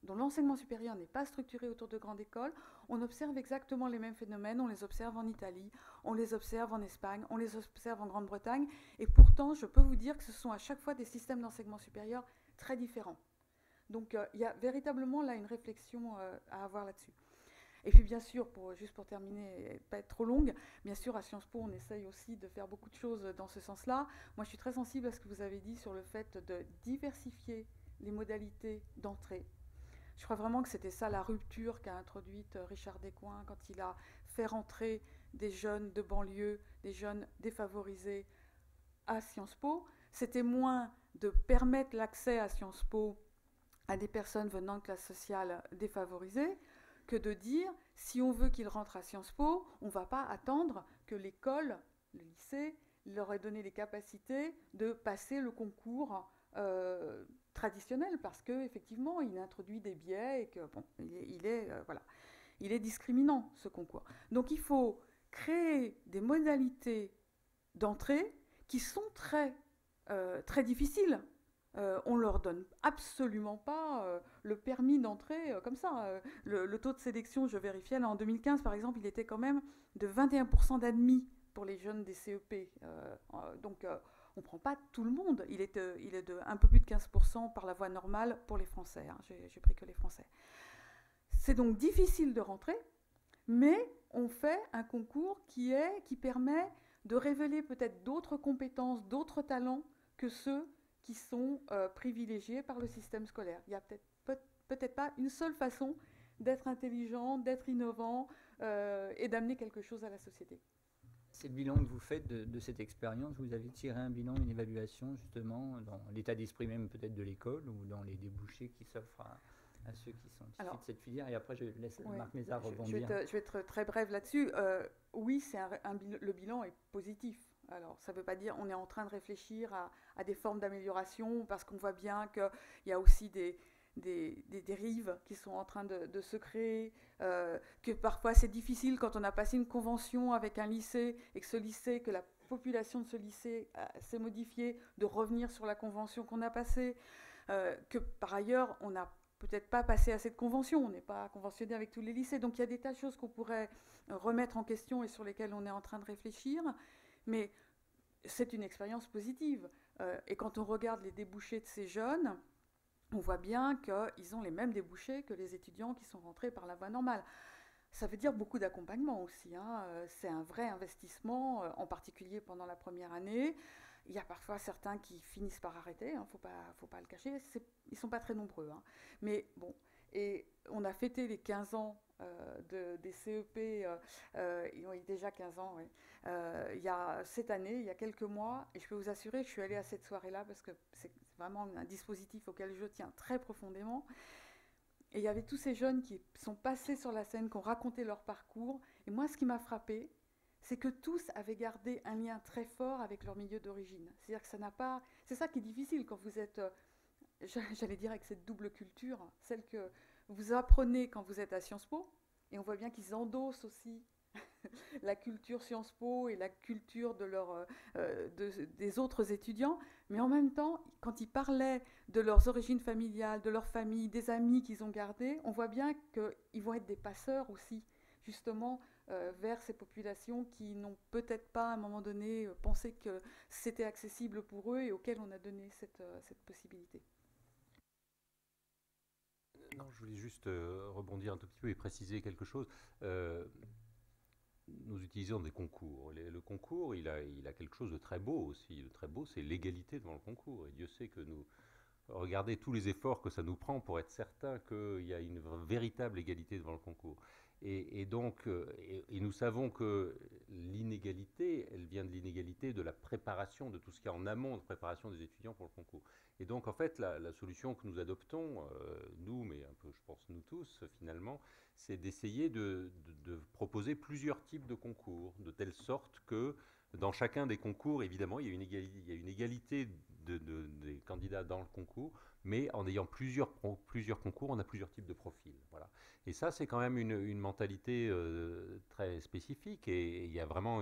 dont l'enseignement supérieur n'est pas structuré autour de grandes écoles, on observe exactement les mêmes phénomènes, on les observe en Italie, on les observe en Espagne, on les observe en Grande-Bretagne, et pourtant, je peux vous dire que ce sont à chaque fois des systèmes d'enseignement supérieur très différents. Donc, il y a véritablement là une réflexion à avoir là-dessus. Et puis, bien sûr, juste pour terminer et pas être trop longue, bien sûr, à Sciences Po, on essaye aussi de faire beaucoup de choses dans ce sens-là. Moi, je suis très sensible à ce que vous avez dit sur le fait de diversifier les modalités d'entrée. Je crois vraiment que c'était ça la rupture qu'a introduite Richard Descoings quand il a fait rentrer des jeunes de banlieue, des jeunes défavorisés à Sciences Po. C'était moins de permettre l'accès à Sciences Po à des personnes venant de classes sociales défavorisées que de dire, si on veut qu'ils rentrent à Sciences Po, on ne va pas attendre que l'école, le lycée, leur ait donné les capacités de passer le concours traditionnel, parce qu'effectivement, il introduit des biais et que, bon, il est discriminant, ce concours. Donc, il faut créer des modalités d'entrée qui sont très difficiles. On ne leur donne absolument pas le permis d'entrée comme ça. Le taux de sélection, je vérifiais, là, en 2015, par exemple, il était quand même de 21% d'admis pour les jeunes des CEP. Donc, on ne prend pas tout le monde. Il est de un peu plus de 15% par la voie normale pour les Français. Hein. J'ai pris que les Français. C'est donc difficile de rentrer, mais on fait un concours qui permet de révéler peut-être d'autres compétences, d'autres talents que ceux qui sont privilégiés par le système scolaire. Il n'y a peut-être pas une seule façon d'être intelligent, d'être innovant et d'amener quelque chose à la société. C'est le bilan que vous faites de cette expérience. Vous avez tiré un bilan, une évaluation justement dans l'état d'esprit même peut-être de l'école ou dans les débouchés qui s'offrent à ceux qui sont issus de cette filière. Et après, je laisse Marc Mézard rebondir. Je vais être très brève là-dessus. Oui, le bilan est positif. Alors, ça ne veut pas dire qu'on est en train de réfléchir à des formes d'amélioration, parce qu'on voit bien qu'il y a aussi des dérives qui sont en train de se créer, que parfois c'est difficile quand on a passé une convention avec un lycée et que la population de ce lycée s'est modifiée, de revenir sur la convention qu'on a passée, que par ailleurs on n'a peut-être pas passé à cette convention, on n'est pas conventionné avec tous les lycées, donc il y a des tas de choses qu'on pourrait remettre en question et sur lesquelles on est en train de réfléchir, mais c'est une expérience positive. Et quand on regarde les débouchés de ces jeunes, on voit bien qu'ils ont les mêmes débouchés que les étudiants qui sont rentrés par la voie normale. Ça veut dire beaucoup d'accompagnement aussi, hein. C'est un vrai investissement, en particulier pendant la première année. Il y a parfois certains qui finissent par arrêter, hein, faut pas le cacher, ils ne sont pas très nombreux, hein. Mais bon, et on a fêté les 15 ans des CEP, ils ont déjà 15 ans, oui. Cette année, il y a quelques mois, et je peux vous assurer que je suis allée à cette soirée-là parce que c'est vraiment un dispositif auquel je tiens très profondément. Et il y avait tous ces jeunes qui sont passés sur la scène, qui ont raconté leur parcours. Et moi, ce qui m'a frappée, c'est que tous avaient gardé un lien très fort avec leur milieu d'origine. C'est-à-dire que ça n'a pas... C'est ça qui est difficile quand vous êtes, j'allais dire, avec cette double culture, celle que vous apprenez quand vous êtes à Sciences Po, et on voit bien qu'ils endossent aussi la culture Sciences Po et la culture des autres étudiants, mais en même temps, quand ils parlaient de leurs origines familiales, de leur famille, des amis qu'ils ont gardés, on voit bien qu'ils vont être des passeurs aussi, justement, vers ces populations qui n'ont peut-être pas à un moment donné pensé que c'était accessible pour eux et auxquelles on a donné cette possibilité. Non, je voulais juste rebondir un tout petit peu et préciser quelque chose. Nous utilisons des concours. Le concours, il a quelque chose de très beau aussi. Le très beau, c'est l'égalité devant le concours. Et Dieu sait que regardez tous les efforts que ça nous prend pour être certain qu'il y a une véritable égalité devant le concours. Et donc, nous savons que l'inégalité, elle vient de l'inégalité de la préparation, de tout ce qu'il y a en amont de préparation des étudiants pour le concours. Et donc, en fait, la solution que nous adoptons, nous, mais un peu, je pense, nous tous, finalement, c'est d'essayer de proposer plusieurs types de concours, de telle sorte que dans chacun des concours, évidemment, il y a une égalité des candidats dans le concours, mais en ayant plusieurs concours, on a plusieurs types de profils. Voilà. Et ça, c'est quand même une mentalité très spécifique, et il y a vraiment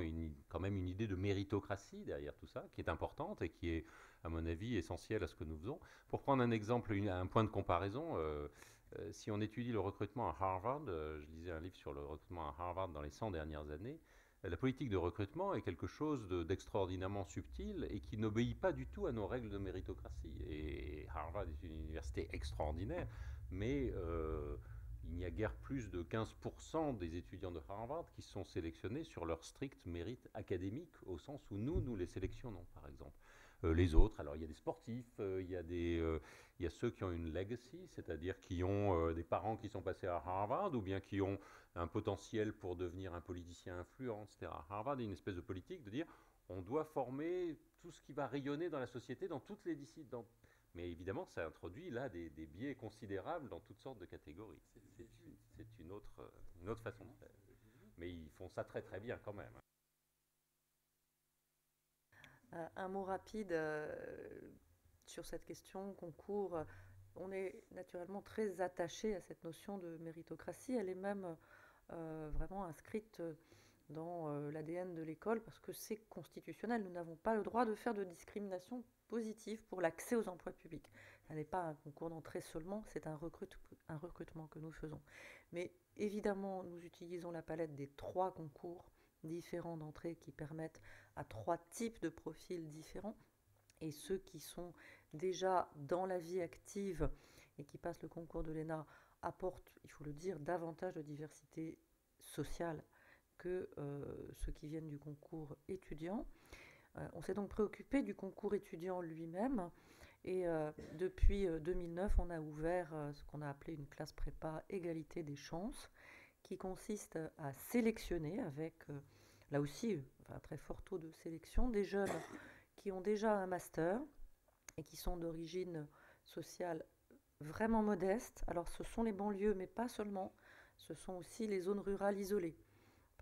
quand même une idée de méritocratie derrière tout ça, qui est importante et qui est, à mon avis, essentielle à ce que nous faisons. Pour prendre un exemple, un point de comparaison, si on étudie le recrutement à Harvard, je lisais un livre sur le recrutement à Harvard dans les 100 dernières années, la politique de recrutement est quelque chose d'extraordinairement subtil et qui n'obéit pas du tout à nos règles de méritocratie. Et Harvard est une université extraordinaire, mais il n'y a guère plus de 15% des étudiants de Harvard qui sont sélectionnés sur leur strict mérite académique, au sens où nous les sélectionnons, par exemple. Les autres, alors il y a des sportifs, il y a ceux qui ont une legacy, c'est-à-dire qui ont des parents qui sont passés à Harvard ou bien qui ont un potentiel pour devenir un politicien influent, etc. Harvard est une espèce de politique de dire on doit former tout ce qui va rayonner dans la société, dans toutes les disciplines. Mais évidemment, ça introduit là des biais considérables dans toutes sortes de catégories. C'est une autre façon de faire. Mais ils font ça très très bien quand même. Un mot rapide sur cette question, concours. On est naturellement très attaché à cette notion de méritocratie. Elle est même vraiment inscrite dans l'ADN de l'école parce que c'est constitutionnel. Nous n'avons pas le droit de faire de discrimination positive pour l'accès aux emplois publics. Ce n'est pas un concours d'entrée seulement, c'est un recrutement que nous faisons. Mais évidemment, nous utilisons la palette des 3 concours différents d'entrée qui permettent à 3 types de profils différents. Et ceux qui sont déjà dans la vie active et qui passent le concours de l'ENA apportent, il faut le dire, davantage de diversité sociale que ceux qui viennent du concours étudiant. On s'est donc préoccupé du concours étudiant lui-même et depuis 2009, on a ouvert ce qu'on a appelé une classe prépa égalité des chances qui consiste à sélectionner avec, là aussi, un très fort taux de sélection, des jeunes qui ont déjà un master et qui sont d'origine sociale vraiment modeste. Alors ce sont les banlieues, mais pas seulement, ce sont aussi les zones rurales isolées.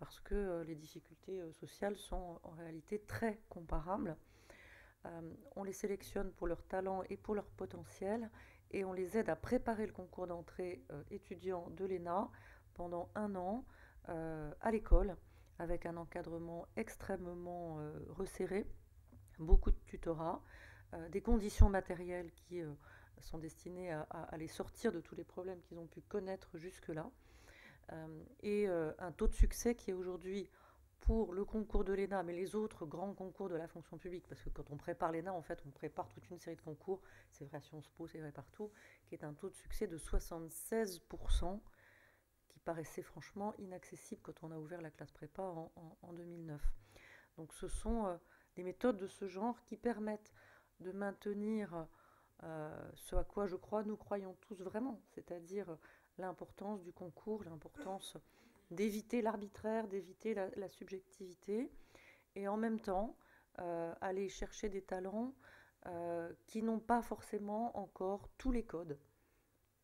parce que les difficultés sociales sont en réalité très comparables. On les sélectionne pour leur talent et pour leur potentiel, et on les aide à préparer le concours d'entrée étudiant de l'ENA pendant 1 an à l'école, avec un encadrement extrêmement resserré, beaucoup de tutorat, des conditions matérielles qui sont destinées à les sortir de tous les problèmes qu'ils ont pu connaître jusque-là, et un taux de succès qui est aujourd'hui, pour le concours de l'ENA, mais les autres grands concours de la fonction publique, parce que quand on prépare l'ENA, en fait, on prépare toute une série de concours, c'est vrai à Sciences Po, c'est vrai partout, qui est un taux de succès de 76%, qui paraissait franchement inaccessible quand on a ouvert la classe prépa en 2009. Donc ce sont des méthodes de ce genre qui permettent de maintenir ce à quoi je crois, nous croyons tous vraiment, c'est-à-dire l'importance du concours, l'importance d'éviter l'arbitraire, d'éviter la subjectivité, et en même temps aller chercher des talents qui n'ont pas forcément encore tous les codes,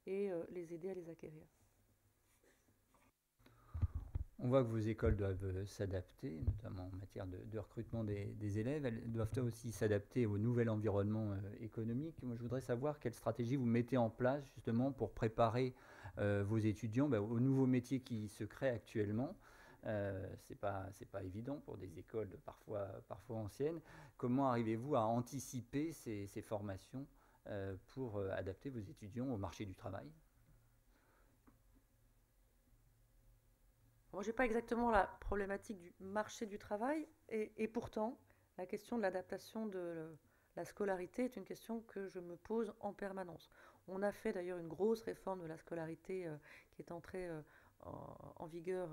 et les aider à les acquérir. On voit que vos écoles doivent s'adapter, notamment en matière de recrutement des élèves. Elles doivent aussi s'adapter au nouvel environnement économique. Moi, je voudrais savoir quelle stratégie vous mettez en place justement pour préparer vos étudiants aux nouveaux métiers qui se créent actuellement. C'est pas évident pour des écoles parfois anciennes. Comment arrivez-vous à anticiper ces formations pour adapter vos étudiants au marché du travail ? Moi, je n'ai pas exactement la problématique du marché du travail, et pourtant, la question de l'adaptation de la scolarité est une question que je me pose en permanence. On a fait d'ailleurs une grosse réforme de la scolarité qui est entrée en vigueur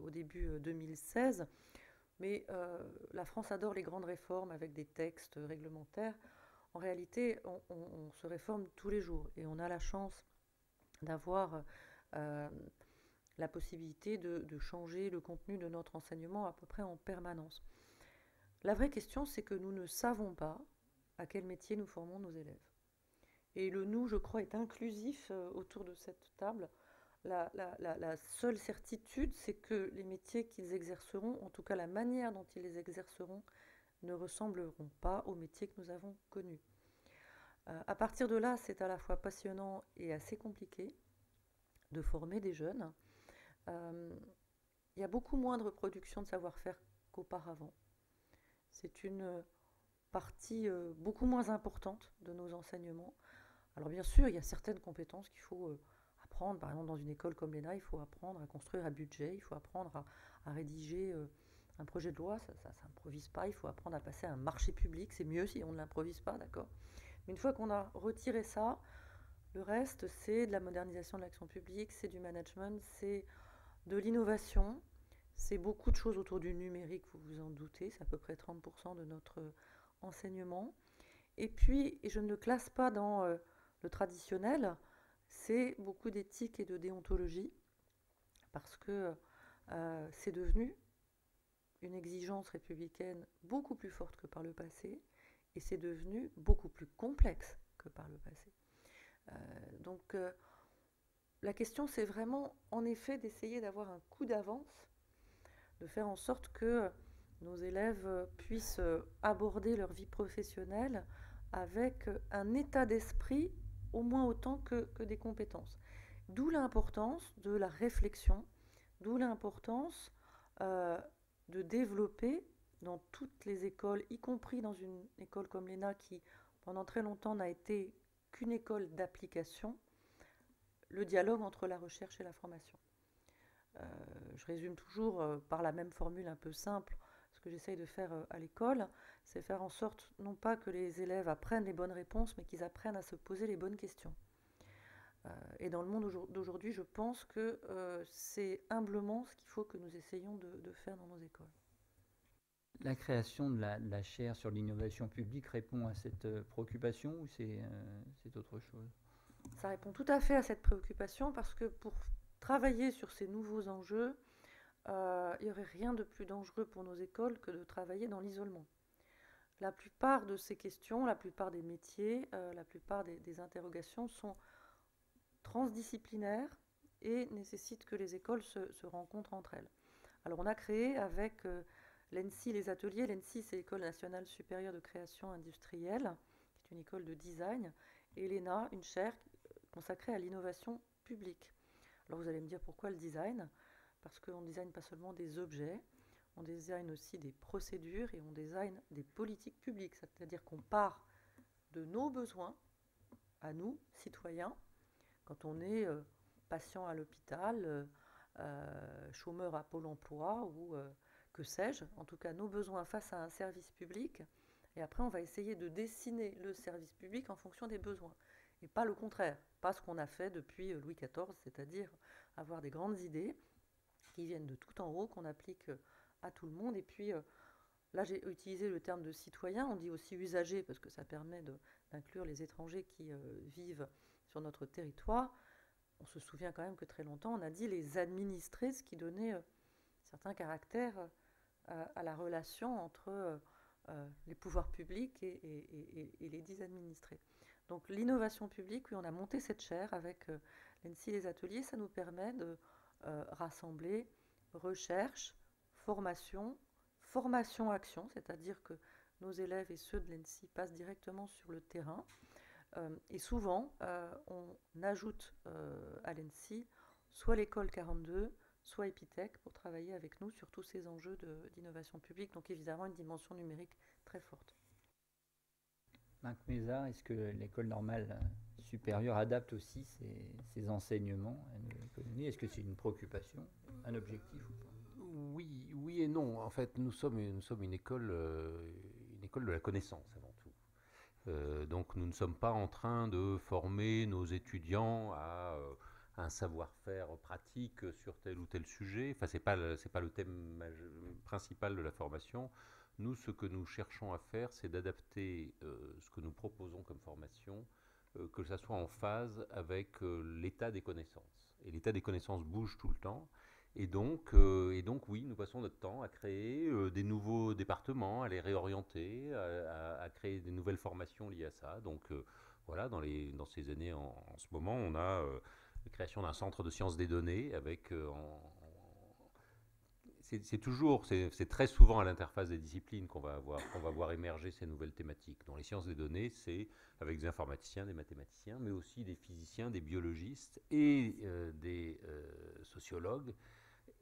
au début 2016, mais la France adore les grandes réformes avec des textes réglementaires. En réalité, on se réforme tous les jours, et on a la chance d'avoir la possibilité de changer le contenu de notre enseignement à peu près en permanence. La vraie question, c'est que nous ne savons pas à quel métier nous formons nos élèves. Et le nous, je crois, est inclusif autour de cette table. La seule certitude, c'est que les métiers qu'ils exerceront, en tout cas la manière dont ils les exerceront, ne ressembleront pas aux métiers que nous avons connus. À partir de là, c'est à la fois passionnant et assez compliqué de former des jeunes. Il y a beaucoup moins de reproduction de savoir-faire qu'auparavant. C'est une partie beaucoup moins importante de nos enseignements. Alors bien sûr, il y a certaines compétences qu'il faut apprendre. Par exemple, dans une école comme l'ENA, il faut apprendre à construire un budget, il faut apprendre à rédiger un projet de loi, ça s'improvise pas. Il faut apprendre à passer à un marché public, c'est mieux si on ne l'improvise pas, d'accord ? Mais une fois qu'on a retiré ça, le reste, c'est de la modernisation de l'action publique, c'est du management, c'est de l'innovation, c'est beaucoup de choses autour du numérique, vous vous en doutez, c'est à peu près 30% de notre enseignement. Et puis, et je ne le classe pas dans le traditionnel, c'est beaucoup d'éthique et de déontologie, parce que c'est devenu une exigence républicaine beaucoup plus forte que par le passé, et c'est devenu beaucoup plus complexe que par le passé. Donc, la question, c'est vraiment, en effet, d'essayer d'avoir un coup d'avance, de faire en sorte que nos élèves puissent aborder leur vie professionnelle avec un état d'esprit au moins autant que des compétences. D'où l'importance de la réflexion, d'où l'importance de développer dans toutes les écoles, y compris dans une école comme l'ENA qui, pendant très longtemps, n'a été qu'une école d'application, le dialogue entre la recherche et la formation. Je résume toujours par la même formule un peu simple ce que j'essaye de faire à l'école, c'est faire en sorte non pas que les élèves apprennent les bonnes réponses, mais qu'ils apprennent à se poser les bonnes questions. Et dans le monde d'aujourd'hui, je pense que c'est humblement ce qu'il faut que nous essayions de faire dans nos écoles. La création de la chaire sur l'innovation publique répond à cette préoccupation ou c'est autre chose ? Ça répond tout à fait à cette préoccupation parce que pour travailler sur ces nouveaux enjeux, il n'y aurait rien de plus dangereux pour nos écoles que de travailler dans l'isolement. La plupart de ces questions, la plupart des métiers, la plupart des interrogations sont transdisciplinaires et nécessitent que les écoles se rencontrent entre elles. Alors on a créé avec l'ENSI les ateliers. L'ENSI, c'est l'École nationale supérieure de création industrielle, qui est une école de design, et l'ENA, une chaire consacrée à l'innovation publique. Alors vous allez me dire pourquoi le design? Parce qu'on ne design pas seulement des objets, on design aussi des procédures et on design des politiques publiques. C'est-à-dire qu'on part de nos besoins, à nous, citoyens, quand on est patient à l'hôpital, chômeur à Pôle emploi ou que sais-je, en tout cas nos besoins face à un service public. Et après, on va essayer de dessiner le service public en fonction des besoins. Et pas le contraire, pas ce qu'on a fait depuis Louis XIV, c'est-à-dire avoir des grandes idées qui viennent de tout en haut, qu'on applique à tout le monde. Et puis, là, j'ai utilisé le terme de citoyen, on dit aussi usager, parce que ça permet d'inclure les étrangers qui vivent sur notre territoire. On se souvient quand même que très longtemps, on a dit les administrés, ce qui donnait certains caractères à la relation entre les pouvoirs publics et les dits administrés. Donc l'innovation publique, oui, on a monté cette chaire avec l'ENSI les ateliers, ça nous permet de rassembler recherche, formation, formation-action, c'est-à-dire que nos élèves et ceux de l'ENSI passent directement sur le terrain. Et souvent, on ajoute à l'ENSI soit l'école 42, soit Epitech pour travailler avec nous sur tous ces enjeux d'innovation publique. Donc évidemment, une dimension numérique très forte. Marc Mézard, est-ce que l'école normale supérieure adapte aussi ses enseignements à l'économie? Est-ce que c'est une préoccupation, un objectif ou pas? Oui et non. En fait, nous sommes une école de la connaissance avant tout. Donc nous ne sommes pas en train de former nos étudiants à un savoir-faire pratique sur tel ou tel sujet. Enfin, c'est pas le thème principal de la formation. Nous, ce que nous cherchons à faire, c'est d'adapter ce que nous proposons comme formation, que ça soit en phase avec l'état des connaissances. Et l'état des connaissances bouge tout le temps. Et donc, oui, nous passons notre temps à créer des nouveaux départements, à les réorienter, à créer des nouvelles formations liées à ça. Donc, voilà, dans ces années, en ce moment, on a la création d'un centre de sciences des données avec... c'est très souvent à l'interface des disciplines qu'on va voir émerger ces nouvelles thématiques. Dans les sciences des données, c'est avec des informaticiens, des mathématiciens, mais aussi des physiciens, des biologistes et des sociologues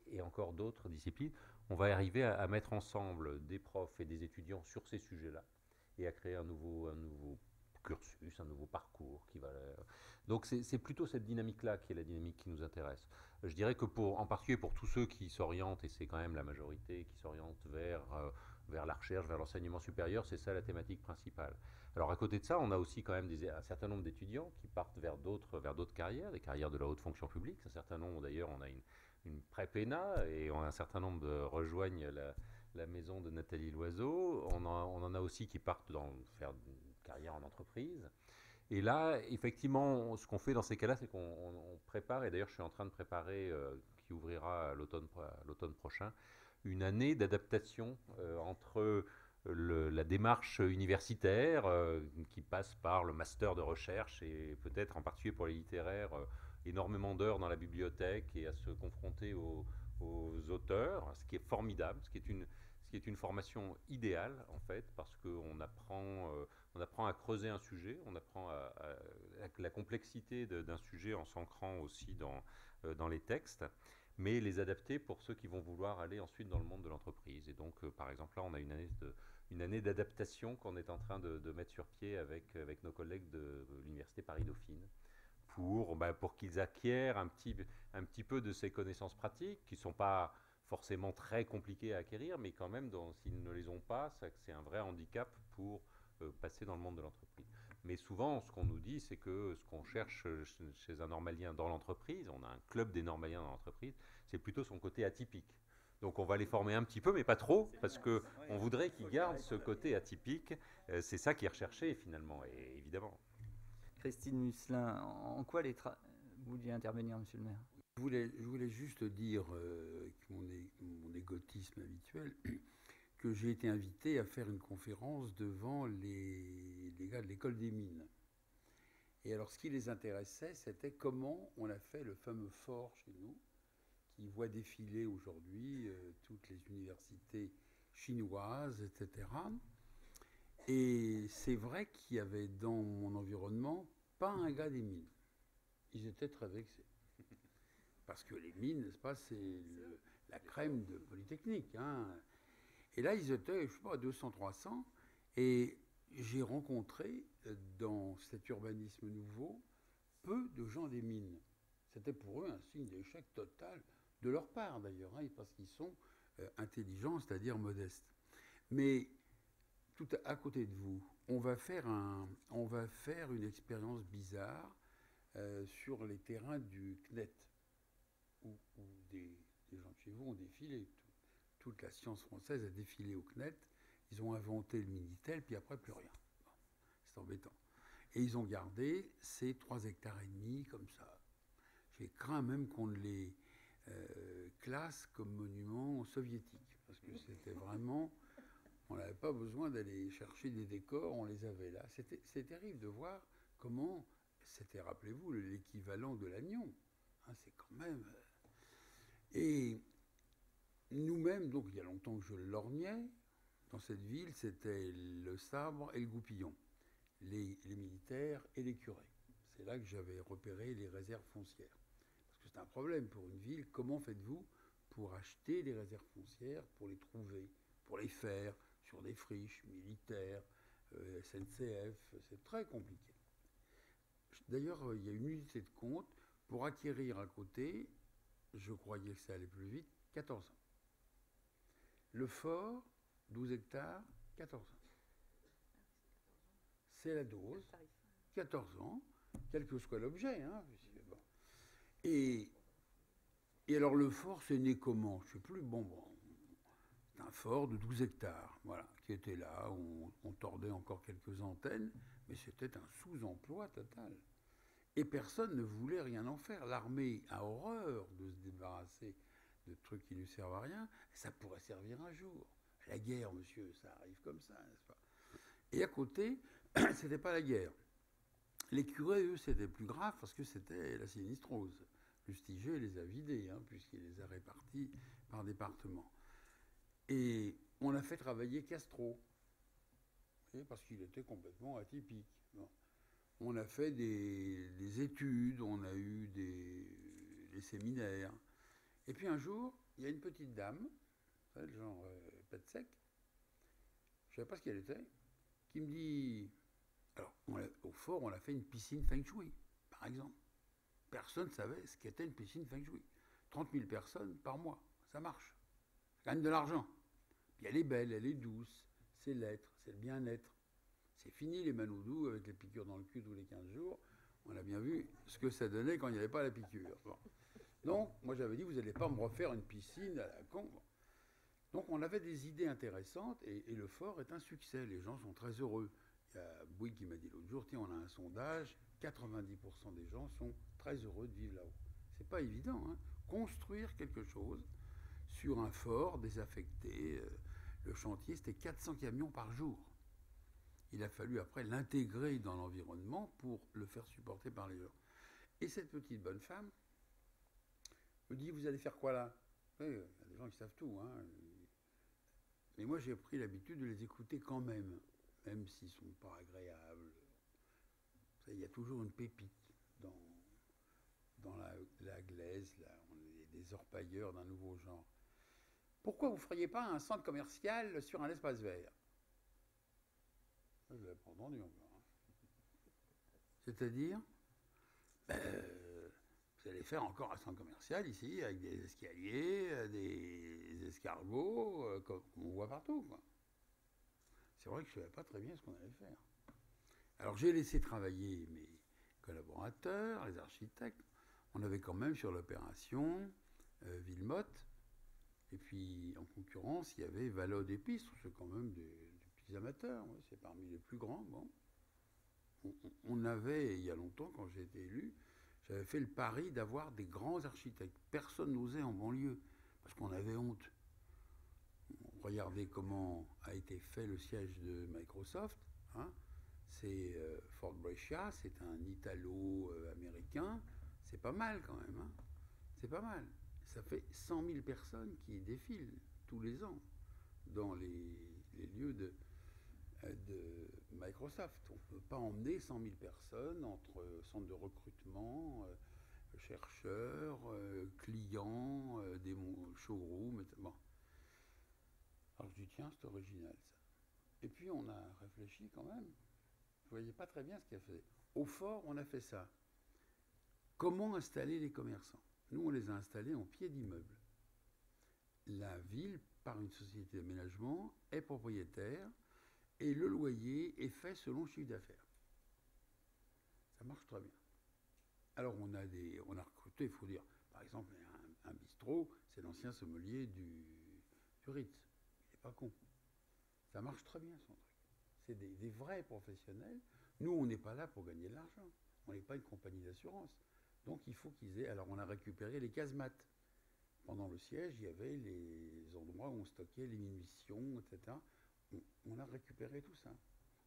et encore d'autres disciplines. On va arriver à mettre ensemble des profs et des étudiants sur ces sujets-là et à créer un nouveau cursus, un nouveau parcours qui va... Donc c'est plutôt cette dynamique-là qui est la dynamique qui nous intéresse. Je dirais que en particulier pour tous ceux qui s'orientent, et c'est quand même la majorité, qui s'orientent vers la recherche, vers l'enseignement supérieur, c'est ça la thématique principale. Alors à côté de ça, on a aussi quand même un certain nombre d'étudiants qui partent vers d'autres carrières, des carrières de la haute fonction publique. Un certain nombre d'ailleurs, on a une pré-PENA et un certain nombre rejoignent la maison de Nathalie Loiseau. On en a aussi qui partent faire une carrière en entreprise. Et là, effectivement, ce qu'on fait dans ces cas-là, c'est qu'on prépare, et d'ailleurs je suis en train de préparer, qui ouvrira à l'automne prochain, une année d'adaptation entre la démarche universitaire, qui passe par le master de recherche, et peut-être en particulier pour les littéraires, énormément d'heures dans la bibliothèque et à se confronter aux auteurs, ce qui est formidable, ce qui est une formation idéale en fait, parce qu'on apprend à creuser un sujet, on apprend la complexité d'un sujet en s'ancrant aussi dans les textes, mais les adapter pour ceux qui vont vouloir aller ensuite dans le monde de l'entreprise. Et donc, par exemple, là, on a une année d'adaptation qu'on est en train de mettre sur pied avec nos collègues de l'Université Paris-Dauphine pour qu'ils acquièrent un petit peu de ces connaissances pratiques qui ne sont pas forcément très compliquées à acquérir, mais quand même, s'ils ne les ont pas, c'est un vrai handicap pour passer dans le monde de l'entreprise. Mais souvent, ce qu'on nous dit, c'est que ce qu'on cherche chez un normalien dans l'entreprise, on a un club des normaliens dans l'entreprise, c'est plutôt son côté atypique. Donc on va les former un petit peu, mais pas trop, parce qu'on voudrait qu'ils gardent ce côté atypique. C'est ça qui est recherché finalement, et évidemment. Christine Musselin, en quoi vous vouliez intervenir, monsieur le maire? Je voulais juste dire, avec mon égotisme habituel, que j'ai été invité à faire une conférence devant les gars de l'école des mines. Et alors, ce qui les intéressait, c'était comment on a fait le fameux fort chez nous, qui voit défiler aujourd'hui toutes les universités chinoises, etc. Et c'est vrai qu'il y avait dans mon environnement pas un gars des mines. Ils étaient très vexés. Parce que les mines, n'est-ce pas, c'est la crème de Polytechnique. Hein. Et là, ils étaient, je ne sais pas, 200, 300. Et j'ai rencontré dans cet urbanisme nouveau peu de gens des mines. C'était pour eux un signe d'échec total, de leur part d'ailleurs, hein, parce qu'ils sont intelligents, c'est-à-dire modestes. Mais tout à côté de vous, on va faire une expérience bizarre sur les terrains du CNET, où des gens de chez vous ont défilé. Toute la science française a défilé au CNET. Ils ont inventé le Minitel, puis après, plus rien. Bon, c'est embêtant. Et ils ont gardé ces 3,5 hectares comme ça. J'ai craint même qu'on les classe comme monument soviétique, parce que c'était vraiment... On n'avait pas besoin d'aller chercher des décors, on les avait là. C'est terrible de voir comment... C'était, rappelez-vous, l'équivalent de l'Agnon. Hein, c'est quand même... Et nous-mêmes, donc il y a longtemps que je lorgnais, dans cette ville, c'était le sabre et le goupillon, les militaires et les curés. C'est là que j'avais repéré les réserves foncières. Parce que c'est un problème pour une ville. Comment faites-vous pour acheter les réserves foncières, pour les trouver, pour les faire sur des friches militaires, SNCF? C'est très compliqué. D'ailleurs, il y a une unité de compte pour acquérir à côté, je croyais que ça allait plus vite, 14 ans. Le fort, 12 hectares, 14 ans. C'est la dose, 14 ans, quel que soit l'objet. Hein, bon. Et alors le fort, c'est né comment? Je ne sais plus. Bon, c'est un fort de 12 hectares, voilà, qui était là, où on tordait encore quelques antennes, mais c'était un sous-emploi total. Et personne ne voulait rien en faire. L'armée a horreur de se débarrasser de trucs qui ne servent à rien. Ça pourrait servir un jour. La guerre, monsieur, ça arrive comme ça, n'est-ce pas? Et à côté, c'était pas la guerre. Les curés, eux, c'était plus grave parce que c'était la sinistrose. Lustiger les a vidés, hein, puisqu'il les a répartis par département. Et on a fait travailler Castro, parce qu'il était complètement atypique. Bon. On a fait des études, on a eu des séminaires. Et puis un jour, il y a une petite dame, genre pète sec, je ne savais pas ce qu'elle était, qui me dit... Alors, au fort, on a fait une piscine feng shui, par exemple. Personne ne savait ce qu'était une piscine feng shui. 30 000 personnes par mois, ça marche. Ça gagne de l'argent. Puis elle est belle, elle est douce, c'est l'être, c'est le bien-être. C'est fini les manoudous avec les piqûres dans le cul tous les 15 jours. On a bien vu ce que ça donnait quand il n'y avait pas la piqûre. Bon. Donc, moi j'avais dit, vous n'allez pas me refaire une piscine à la con. Donc on avait des idées intéressantes et le fort est un succès. Les gens sont très heureux. Il y a Bouygues qui m'a dit l'autre jour, tiens, on a un sondage, 90% des gens sont très heureux de vivre là-haut. C'est pas évident, hein. Construire quelque chose sur un fort désaffecté, le chantier, c'était 400 camions par jour. Il a fallu après l'intégrer dans l'environnement pour le faire supporter par les gens. Et cette petite bonne femme me dit, vous allez faire quoi là? Oui, il y a des gens qui savent tout, hein. Mais moi j'ai pris l'habitude de les écouter quand même s'ils ne sont pas agréables. Il y a toujours une pépite dans la glaise, là, on est des orpailleurs d'un nouveau genre. Pourquoi vous ne feriez pas un centre commercial sur un espace vert? Je ne l'avais pas entendu encore. Hein. C'est-à-dire, vous allez faire encore un centre commercial ici, avec des escaliers, des escargots, comme on voit partout, quoi. C'est vrai que je ne savais pas très bien ce qu'on allait faire. Alors j'ai laissé travailler mes collaborateurs, les architectes. On avait quand même sur l'opération Villemotte. Et puis en concurrence, il y avait Valode et Pistre. C'est quand même des petits amateurs. Ouais, c'est parmi les plus grands. Bon. On avait, il y a longtemps, quand j'ai été élu, j'avais fait le pari d'avoir des grands architectes. Personne n'osait en banlieue, parce qu'on avait honte. Regardez comment a été fait le siège de Microsoft. Hein. C'est Fort Brescia, c'est un Italo-américain. C'est pas mal quand même. Hein. C'est pas mal. ça fait 100 000 personnes qui défilent tous les ans dans les lieux de Microsoft. On ne peut pas emmener 100 000 personnes entre centres de recrutement, chercheurs, clients, des showrooms, etc. Bon. Alors je dis, tiens, c'est original ça. Et puis on a réfléchi quand même. Je ne voyais pas très bien ce qu'il a fait. Au fort, on a fait ça. Comment installer les commerçants? Nous, on les a installés en pied d'immeuble. La ville, par une société d'aménagement, est propriétaire et le loyer est fait selon le chiffre d'affaires. Ça marche très bien. Alors on a recruté, il faut dire, par exemple, un bistrot, c'est l'ancien sommelier du Ritz. Il n'est pas con. Ça marche très bien son truc. C'est des vrais professionnels. Nous, on n'est pas là pour gagner de l'argent. On n'est pas une compagnie d'assurance. Donc il faut qu'ils aient... Alors on a récupéré les casemates. Pendant le siège, il y avait les endroits où on stockait les munitions, etc. On a récupéré tout ça.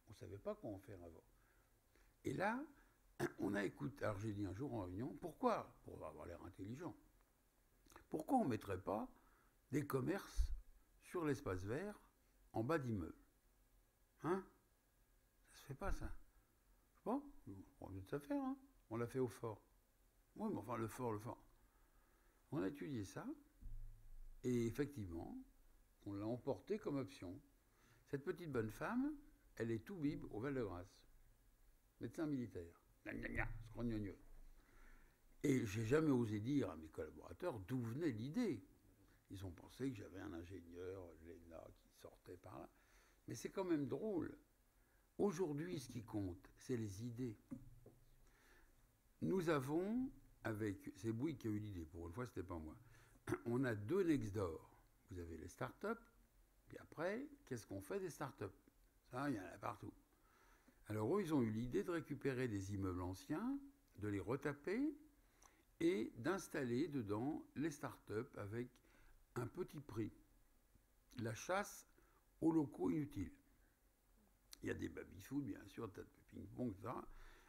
On ne savait pas quoi en faire avant. Et là, on a écouté... Alors j'ai dit un jour en réunion, pourquoi? Pour avoir l'air intelligent. Pourquoi on ne mettrait pas des commerces sur l'espace vert en bas d'immeuble? Hein? Ça se fait pas, ça. Bon, on a de ça faire, hein. On l'a fait au fort. Oui, mais enfin, le fort. On a étudié ça, et effectivement, on l'a emporté comme option. Cette petite bonne femme, elle est tout bib au Val-de-Grâce. Médecin militaire. Scrognonieux. Et j'ai jamais osé dire à mes collaborateurs d'où venait l'idée. Ils ont pensé que j'avais un ingénieur, l'ENA, qui sortait par là. Mais c'est quand même drôle. Aujourd'hui, ce qui compte, c'est les idées. Nous avons, c'est Bouygues qui a eu l'idée, pour une fois, ce n'était pas moi. On a 2 Nextdoor. Vous avez les startups, puis après, qu'est-ce qu'on fait des startups? Ça, il y en a partout. Alors eux, ils ont eu l'idée de récupérer des immeubles anciens, de les retaper et d'installer dedans les startups avec un petit prix. La chasse aux locaux inutiles. Il y a des baby-food, bien sûr, tas de ping-pong, etc.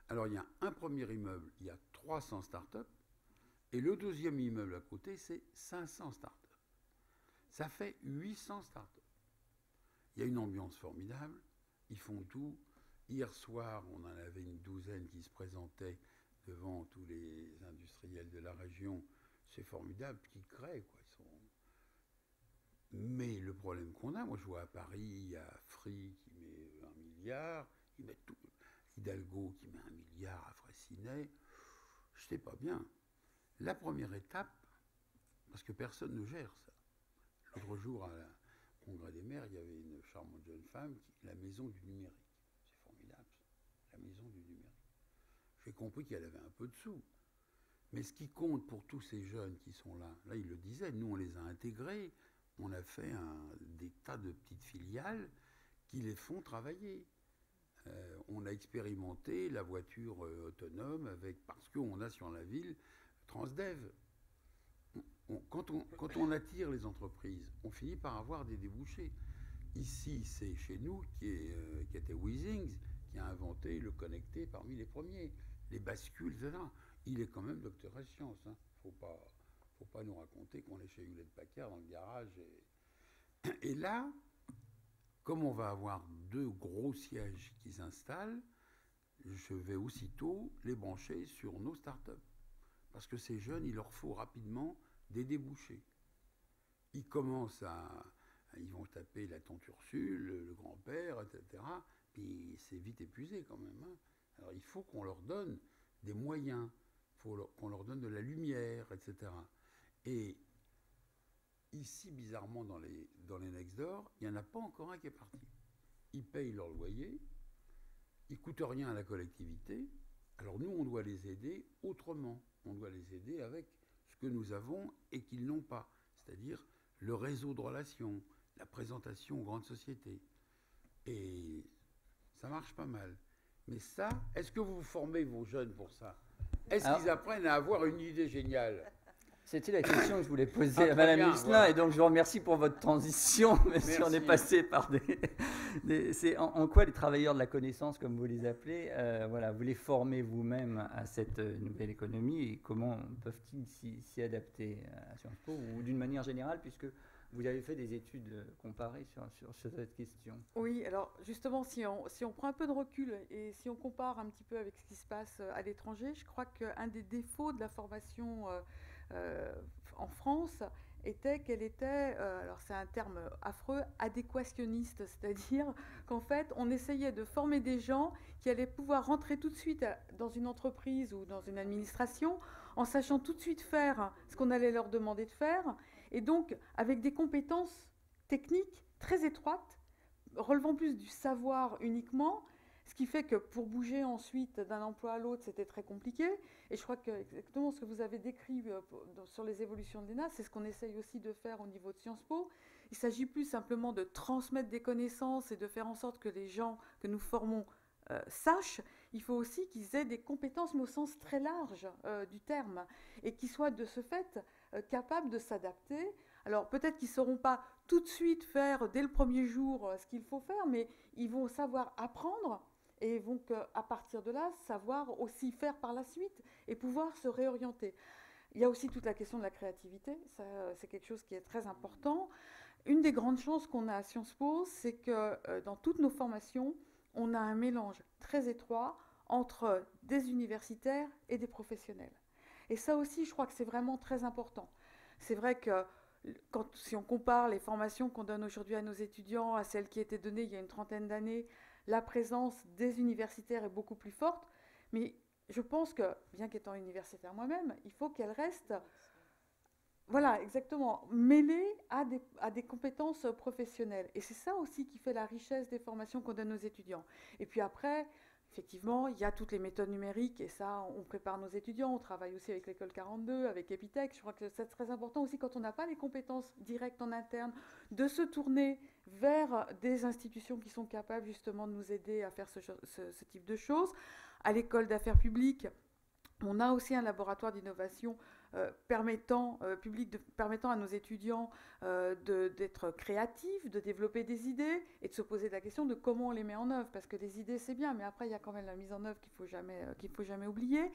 Alors, il y a un premier immeuble, il y a 300 startups, et le deuxième immeuble à côté, c'est 500 startups. Ça fait 800 startups. Il y a une ambiance formidable, ils font tout. Hier soir, on en avait une douzaine qui se présentaient devant tous les industriels de la région. C'est formidable, qui créent, quoi. Mais le problème qu'on a, moi je vois à Paris, il y a Free qui met 1 milliard, ils mettent tout, Hidalgo qui met 1 milliard à Fraissinet, je sais pas bien. La première étape, parce que personne ne gère ça. L'autre jour, au Congrès des maires, il y avait une charmante jeune femme, la maison du numérique. C'est formidable, ça. La maison du numérique. J'ai compris qu'elle avait un peu de sous. Mais ce qui compte pour tous ces jeunes qui sont là, là ils le disaient, nous on les a intégrés, on a fait des tas de petites filiales qui les font travailler. On a expérimenté la voiture autonome parce qu'on a sur la ville Transdev. Quand on attire les entreprises, on finit par avoir des débouchés. Ici, c'est chez nous qui était Weezings, qui a inventé le connecté parmi les premiers. Les bascules, etc. Il est quand même docteur en sciences. Hein. Faut pas nous raconter qu'on est chez Hewlett-Packard dans le garage. Et là, comme on va avoir 2 gros sièges qui s'installent, je vais aussitôt les brancher sur nos startups. Parce que ces jeunes, il leur faut rapidement des débouchés. Ils commencent ils vont taper la tante Ursule, le grand-père, etc. Puis c'est vite épuisé quand même. Hein. Alors il faut qu'on leur donne des moyens, qu'on leur donne de la lumière, etc. Et ici, bizarrement, dans les Nextdoor, il n'y en a pas encore un qui est parti. Ils payent leur loyer, ils ne coûtent rien à la collectivité. Alors nous, on doit les aider autrement. On doit les aider avec ce que nous avons et qu'ils n'ont pas. C'est-à-dire le réseau de relations, la présentation aux grandes sociétés. Et ça marche pas mal. Mais ça, est-ce que vous formez vos jeunes pour ça? Est-ce qu'ils apprennent à avoir une idée géniale? C'était la question que je voulais poser Ah, à très Madame bien, Huslin, voilà. et donc je vous remercie pour votre transition, même si on est Merci. passé par c'est en quoi les travailleurs de la connaissance, comme vous les appelez, voilà, vous les formez vous-même à cette nouvelle économie, et comment peuvent-ils s'y adapter à Sciences Po, ou d'une manière générale, puisque vous avez fait des études comparées sur cette question. Oui, alors justement, si on prend un peu de recul et si on compare un petit peu avec ce qui se passe à l'étranger, je crois qu'un des défauts de la formation en France était qu'elle était, alors c'est un terme affreux, adéquationniste, c'est-à-dire qu'en fait, on essayait de former des gens qui allaient pouvoir rentrer tout de suite dans une entreprise ou dans une administration en sachant tout de suite faire ce qu'on allait leur demander de faire, et donc avec des compétences techniques très étroites, relevant plus du savoir uniquement, ce qui fait que pour bouger ensuite d'un emploi à l'autre, c'était très compliqué. Et je crois que exactement ce que vous avez décrit sur les évolutions de l'ENA, c'est ce qu'on essaye aussi de faire au niveau de Sciences Po. Il ne s'agit plus simplement de transmettre des connaissances et de faire en sorte que les gens que nous formons sachent. Il faut aussi qu'ils aient des compétences, mais au sens très large du terme, et qu'ils soient de ce fait capables de s'adapter. Alors peut-être qu'ils ne sauront pas tout de suite faire dès le premier jour ce qu'il faut faire, mais ils vont savoir apprendre et vont à partir de là savoir aussi faire par la suite et pouvoir se réorienter. Il y a aussi toute la question de la créativité, ça, c'est quelque chose qui est très important. Une des grandes chances qu'on a à Sciences Po, c'est que dans toutes nos formations, on a un mélange très étroit entre des universitaires et des professionnels. Et ça aussi, je crois que c'est vraiment très important. C'est vrai que si on compare les formations qu'on donne aujourd'hui à nos étudiants à celles qui étaient données il y a une trentaine d'années, la présence des universitaires est beaucoup plus forte. Mais je pense que, bien qu'étant universitaire moi-même, il faut qu'elle reste, voilà, exactement, mêlée à des compétences professionnelles. Et c'est ça aussi qui fait la richesse des formations qu'on donne aux étudiants. Et puis après, effectivement, il y a toutes les méthodes numériques, et ça, on prépare nos étudiants. On travaille aussi avec l'école 42, avec Epitech. Je crois que c'est très important aussi, quand on n'a pas les compétences directes en interne, de se tourner vers des institutions qui sont capables justement de nous aider à faire ce type de choses. À l'école d'affaires publiques, on a aussi un laboratoire d'innovation permettant à nos étudiants d'être créatifs, de développer des idées et de se poser la question de comment on les met en œuvre. Parce que des idées, c'est bien, mais après, il y a quand même la mise en œuvre qu'il ne faut jamais oublier.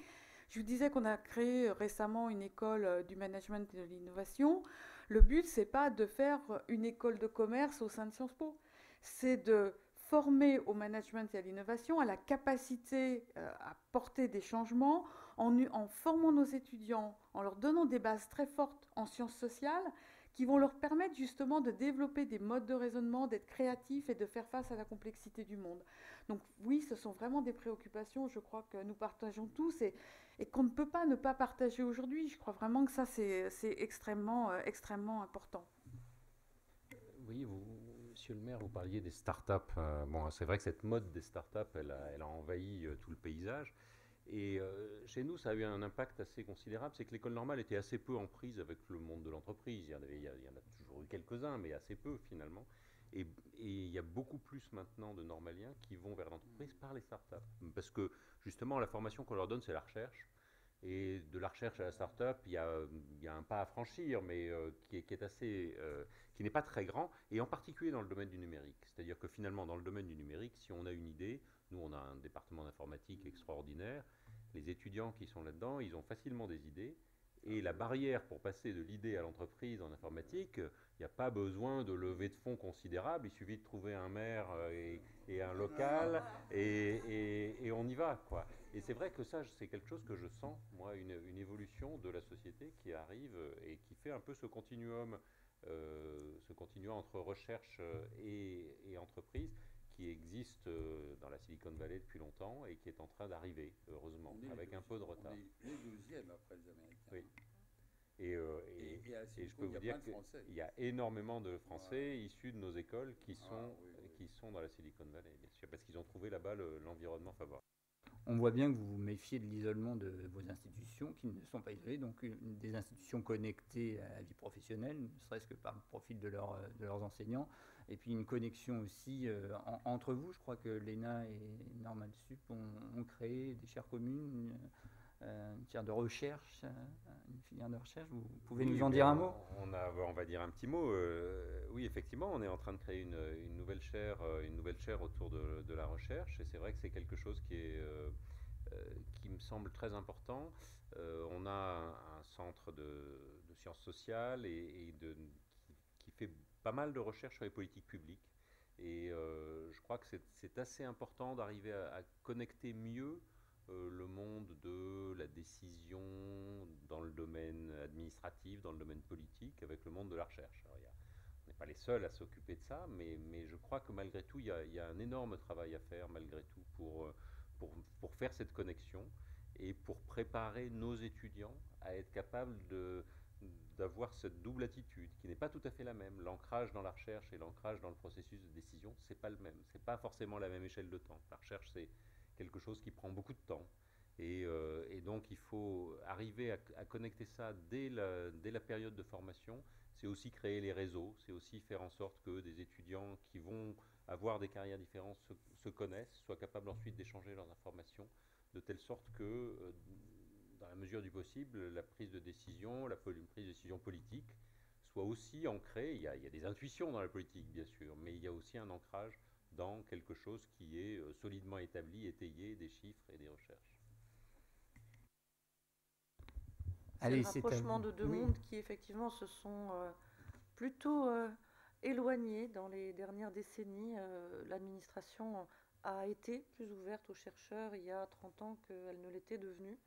Je vous disais qu'on a créé récemment une école du management et de l'innovation. Le but, ce n'est pas de faire une école de commerce au sein de Sciences Po. C'est de former au management et à l'innovation, à la capacité à porter des changements, en formant nos étudiants, en leur donnant des bases très fortes en sciences sociales, qui vont leur permettre justement de développer des modes de raisonnement, d'être créatifs et de faire face à la complexité du monde. Donc oui, ce sont vraiment des préoccupations, je crois, que nous partageons tous et qu'on ne peut pas ne pas partager aujourd'hui. Je crois vraiment que ça, c'est extrêmement important. Oui, monsieur le maire, vous parliez des startups. Bon, c'est vrai que cette mode des startups, elle a envahi tout le paysage. Et chez nous, ça a eu un impact assez considérable. C'est que l'école normale était assez peu en prise avec le monde de l'entreprise. Il y en a toujours eu quelques-uns, mais assez peu finalement. Et il y a beaucoup plus maintenant de normaliens qui vont vers l'entreprise par les startups. Parce que justement, la formation qu'on leur donne, c'est la recherche. Et de la recherche à la start-up, il y a un pas à franchir, mais qui n'est pas très grand, et en particulier dans le domaine du numérique. C'est-à-dire que finalement, dans le domaine du numérique, si on a une idée, nous on a un département d'informatique extraordinaire, les étudiants qui sont là-dedans, ils ont facilement des idées, et la barrière pour passer de l'idée à l'entreprise en informatique, il n'y a pas besoin de lever de fonds considérables, il suffit de trouver un maire et un local, et on y va, quoi. Et c'est vrai que ça, c'est quelque chose que je sens, moi, une évolution de la société qui arrive et qui fait un peu ce continuum entre recherche et entreprise qui existe dans la Silicon Valley depuis longtemps et qui est en train d'arriver, heureusement, avec un peu de retard. On est les 12e après les Américains. Oui. Et je peux vous dire qu'il y a énormément de Français issus de nos écoles qui sont dans la Silicon Valley, bien sûr, parce qu'ils ont trouvé là-bas l'environnement favorable. On voit bien que vous vous méfiez de l'isolement de vos institutions, qui ne sont pas isolées, donc des institutions connectées à la vie professionnelle, ne serait-ce que par le profil de leurs enseignants, et puis une connexion aussi entre vous. Je crois que l'ENA et Normal Sup ont créé des chaires communes une filière de recherche, une filière de recherche. Vous pouvez nous en dire un mot? On va dire un petit mot. Oui, effectivement, on est en train de créer une nouvelle chaire autour de la recherche, et c'est vrai que c'est quelque chose qui me semble très important. On a un centre de sciences sociales qui fait pas mal de recherches sur les politiques publiques. Et je crois que c'est assez important d'arriver à connecter mieux le monde de la décision dans le domaine administratif, dans le domaine politique, avec le monde de la recherche. Alors, on n'est pas les seuls à s'occuper de ça, mais je crois que malgré tout, il y a un énorme travail à faire, malgré tout, pour faire cette connexion et pour préparer nos étudiants à être capables d'avoir cette double attitude, qui n'est pas tout à fait la même. L'ancrage dans la recherche et l'ancrage dans le processus de décision, c'est pas le même. C'est pas forcément la même échelle de temps. La recherche, c'est quelque chose qui prend beaucoup de temps. Et donc, il faut arriver à connecter ça dès la période de formation. C'est aussi créer les réseaux, c'est aussi faire en sorte que des étudiants qui vont avoir des carrières différentes se connaissent, soient capables ensuite d'échanger leurs informations, de telle sorte que, dans la mesure du possible, la prise de décision, prise de décision politique, soit aussi ancrée. Il y a des intuitions dans la politique, bien sûr, mais il y a aussi un ancrage dans quelque chose qui est solidement établi, étayé, des chiffres et des recherches. C'est le rapprochement de deux mondes qui, effectivement, se sont plutôt éloignés dans les dernières décennies. L'administration a été plus ouverte aux chercheurs il y a 30 ans qu'elle ne l'était devenue.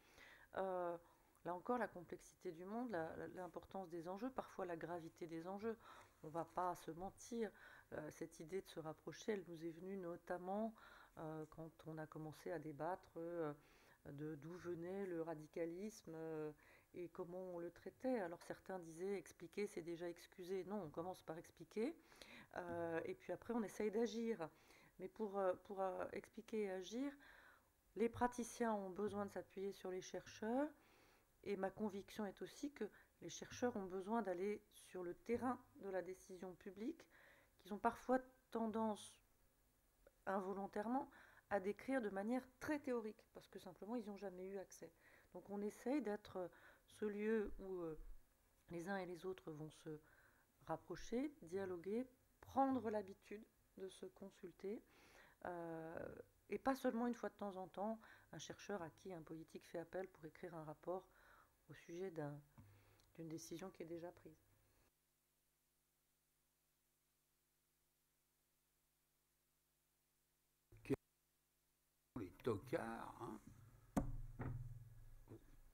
Là encore, la complexité du monde, l'importance des enjeux, parfois la gravité des enjeux. On ne va pas se mentir. Cette idée de se rapprocher, elle nous est venue notamment quand on a commencé à débattre d'où venait le radicalisme et comment on le traitait. Alors certains disaient expliquer, c'est déjà excuser. Non, on commence par expliquer et puis après on essaye d'agir. Mais pour expliquer et agir, les praticiens ont besoin de s'appuyer sur les chercheurs, et ma conviction est aussi que les chercheurs ont besoin d'aller sur le terrain de la décision publique, qu'ils ont parfois tendance, involontairement, à décrire de manière très théorique, parce que simplement ils n'ont jamais eu accès. Donc on essaye d'être ce lieu où les uns et les autres vont se rapprocher, dialoguer, prendre l'habitude de se consulter, et pas seulement une fois de temps en temps, un chercheur à qui un politique fait appel pour écrire un rapport au sujet d'une décision qui est déjà prise. Les tocards, hein.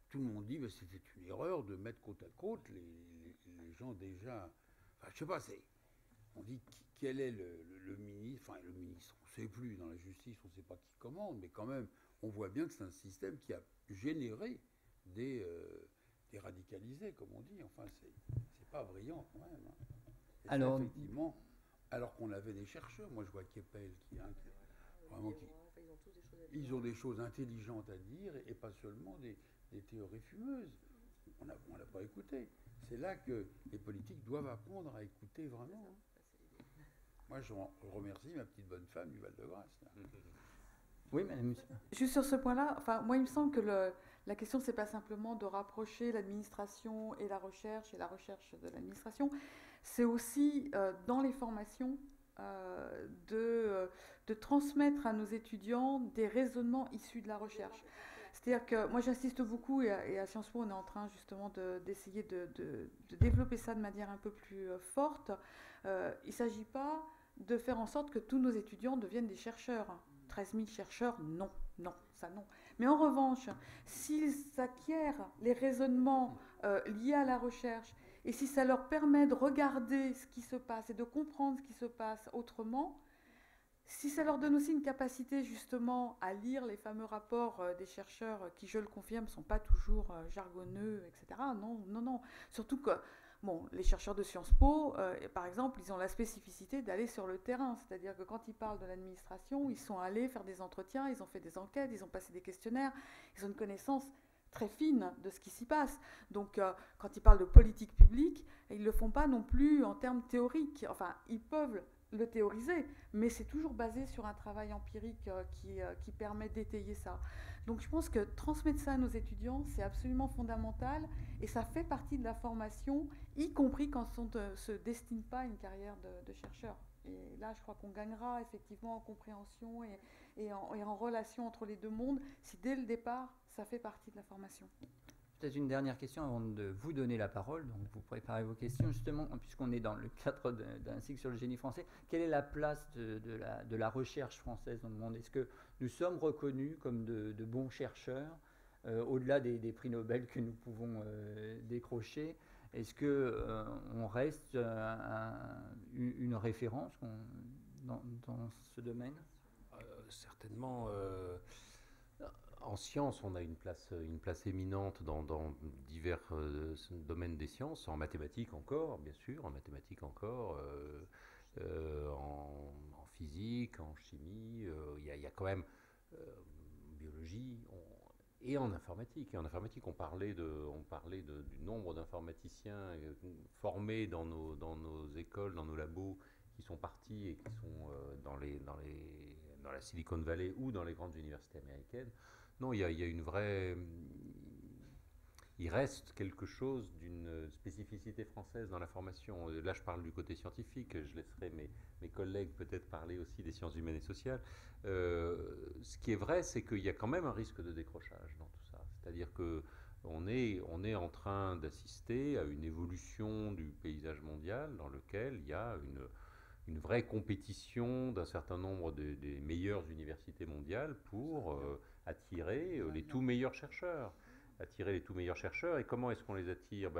Tout le monde dit que c'était une erreur de mettre côte à côte les gens déjà. Enfin, je sais pas, on dit quel est le ministre, enfin le ministre, on ne sait plus, dans la justice, on ne sait pas qui commande, mais quand même, on voit bien que c'est un système qui a généré des radicalisés, comme on dit. Enfin, c'est pas brillant quand même. Hein. Alors, effectivement, alors qu'on avait des chercheurs, moi je vois Keppel ils ont des choses intelligentes à dire et pas seulement des théories fumeuses. On l'a pas écouté. C'est là que les politiques doivent apprendre à écouter vraiment. Hein. Moi, je remercie ma petite bonne femme du Val-de-Grâce. Oui, madame. Juste sur ce point-là, enfin, moi, il me semble que la question, c'est pas simplement de rapprocher l'administration et la recherche de l'administration. C'est aussi, dans les formations, de transmettre à nos étudiants des raisonnements issus de la recherche. C'est-à-dire que moi j'insiste beaucoup, et à Sciences Po on est en train justement d'essayer de développer ça de manière un peu plus forte. Il ne s'agit pas de faire en sorte que tous nos étudiants deviennent des chercheurs. 13 000 chercheurs, non, ça non. Mais en revanche, s'ils acquièrent les raisonnements liés à la recherche, et si ça leur permet de regarder ce qui se passe et de comprendre ce qui se passe autrement, si ça leur donne aussi une capacité justement à lire les fameux rapports des chercheurs qui, je le confirme, ne sont pas toujours jargonneux, etc. Non. Surtout que les chercheurs de Sciences Po, par exemple, ils ont la spécificité d'aller sur le terrain. C'est-à-dire que quand ils parlent de l'administration, ils sont allés faire des entretiens, ils ont fait des enquêtes, ils ont passé des questionnaires, ils ont une connaissance très fine de ce qui s'y passe. Donc, quand ils parlent de politique publique, ils ne le font pas non plus en termes théoriques. Enfin, ils peuvent le théoriser, mais c'est toujours basé sur un travail empirique qui permet d'étayer ça. Donc je pense que transmettre ça à nos étudiants, c'est absolument fondamental, et ça fait partie de la formation, y compris quand on ne se destine pas à une carrière de chercheur. Et là, je crois qu'on gagnera effectivement en compréhension et en relation entre les deux mondes, si dès le départ, ça fait partie de la formation. Peut-être une dernière question avant de vous donner la parole. Donc vous préparez vos questions, justement, puisqu'on est dans le cadre d'un cycle sur le génie français. Quelle est la place de la recherche française dans le monde? Est-ce que nous sommes reconnus comme de bons chercheurs, au-delà des prix Nobel que nous pouvons décrocher? Est-ce qu'on reste une référence dans ce domaine? Certainement. En sciences, on a une place éminente dans divers domaines des sciences, en mathématiques encore, bien sûr, en physique, en chimie, il y a quand même en biologie et en informatique. Et en informatique, on parlait du nombre d'informaticiens formés dans nos écoles, dans nos labos, qui sont partis et qui sont dans la Silicon Valley ou dans les grandes universités américaines. Non, il y a une vraie... Il reste quelque chose d'une spécificité française dans la formation. Là, je parle du côté scientifique, je laisserai mes collègues peut-être parler aussi des sciences humaines et sociales. Ce qui est vrai, c'est qu'il y a quand même un risque de décrochage dans tout ça. C'est-à-dire qu'on est en train d'assister à une évolution du paysage mondial dans lequel il y a une vraie compétition d'un certain nombre des meilleures universités mondiales pour attirer les tout meilleurs chercheurs. Et comment est-ce qu'on les attire?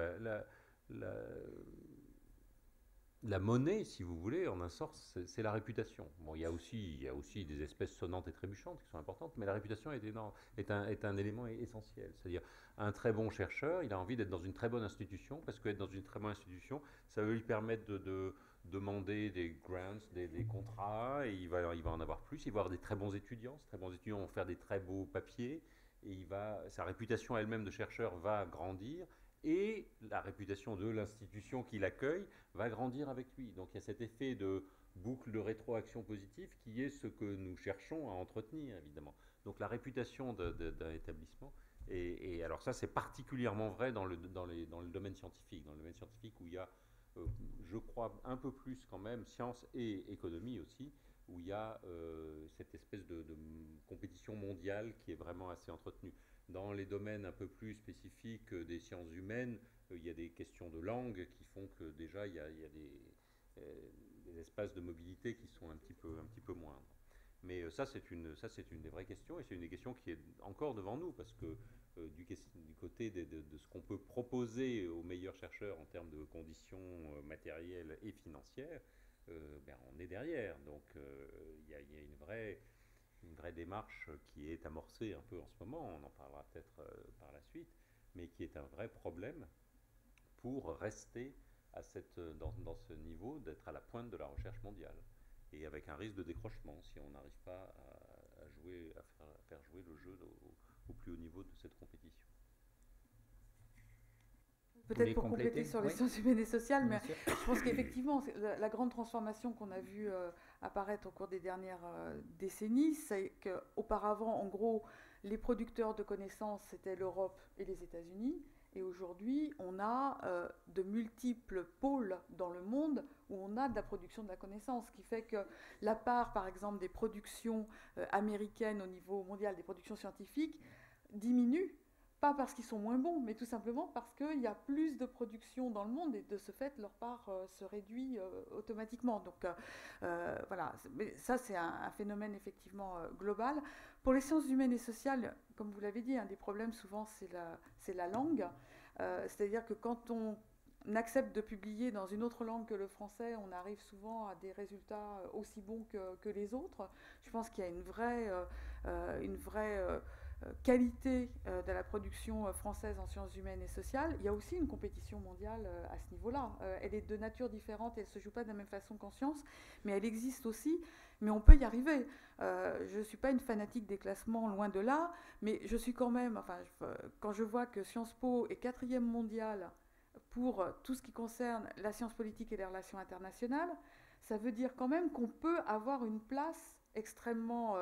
La monnaie, si vous voulez, en un sens, c'est la réputation. Bon, il y a aussi des espèces sonnantes et trébuchantes qui sont importantes, mais la réputation est un élément essentiel. C'est-à-dire, un très bon chercheur, il a envie d'être dans une très bonne institution, parce qu'être dans une très bonne institution, ça va lui permettre de demander des grants, des contrats, et il va en avoir plus. Il va avoir des très bons étudiants. Ces très bons étudiants vont faire des très beaux papiers, et sa réputation elle-même de chercheur va grandir, et la réputation de l'institution qui l'accueille va grandir avec lui. Donc il y a cet effet de boucle de rétroaction positive qui est ce que nous cherchons à entretenir, évidemment. Donc la réputation d'un établissement, et alors ça c'est particulièrement vrai dans le domaine scientifique, où il y a je crois un peu plus quand même, sciences et économie aussi, où il y a cette espèce de compétition mondiale qui est vraiment assez entretenue. Dans les domaines un peu plus spécifiques des sciences humaines, il y a des questions de langue qui font que déjà il y a des espaces de mobilité qui sont un petit peu moindres. Mais ça c'est une des vraies questions, et c'est une des questions qui est encore devant nous, parce que du côté de ce qu'on peut proposer aux meilleurs chercheurs en termes de conditions matérielles et financières, on est derrière. Donc il y a une vraie démarche qui est amorcée un peu en ce moment, on en parlera peut-être par la suite, mais qui est un vrai problème pour rester dans ce niveau, d'être à la pointe de la recherche mondiale, et avec un risque de décrochement si on n'arrive pas à faire jouer le jeu au plus haut niveau de cette compétition. Peut-être pour compléter sur les sciences humaines et sociales, mais je pense qu'effectivement, la grande transformation qu'on a vue apparaître au cours des dernières décennies, c'est qu'auparavant, en gros, les producteurs de connaissances, c'était l'Europe et les États-Unis. Et aujourd'hui, on a de multiples pôles dans le monde où on a de la production de la connaissance, ce qui fait que la part, par exemple, des productions américaines au niveau mondial, des productions scientifiques, diminue. Pas parce qu'ils sont moins bons, mais tout simplement parce qu'il y a plus de production dans le monde, et de ce fait, leur part se réduit automatiquement. Donc voilà, mais ça c'est un phénomène effectivement global. Pour les sciences humaines et sociales, comme vous l'avez dit, un des problèmes souvent c'est la langue. C'est-à-dire que quand on accepte de publier dans une autre langue que le français, on arrive souvent à des résultats aussi bons que les autres. Je pense qu'il y a une vraie qualité de la production française en sciences humaines et sociales. Il y a aussi une compétition mondiale à ce niveau-là. Elle est de nature différente, elle ne se joue pas de la même façon qu'en sciences, mais elle existe aussi, mais on peut y arriver. Je ne suis pas une fanatique des classements, loin de là, mais je suis quand même, quand je vois que Sciences Po est 4e mondiale pour tout ce qui concerne la science politique et les relations internationales, ça veut dire quand même qu'on peut avoir une place extrêmement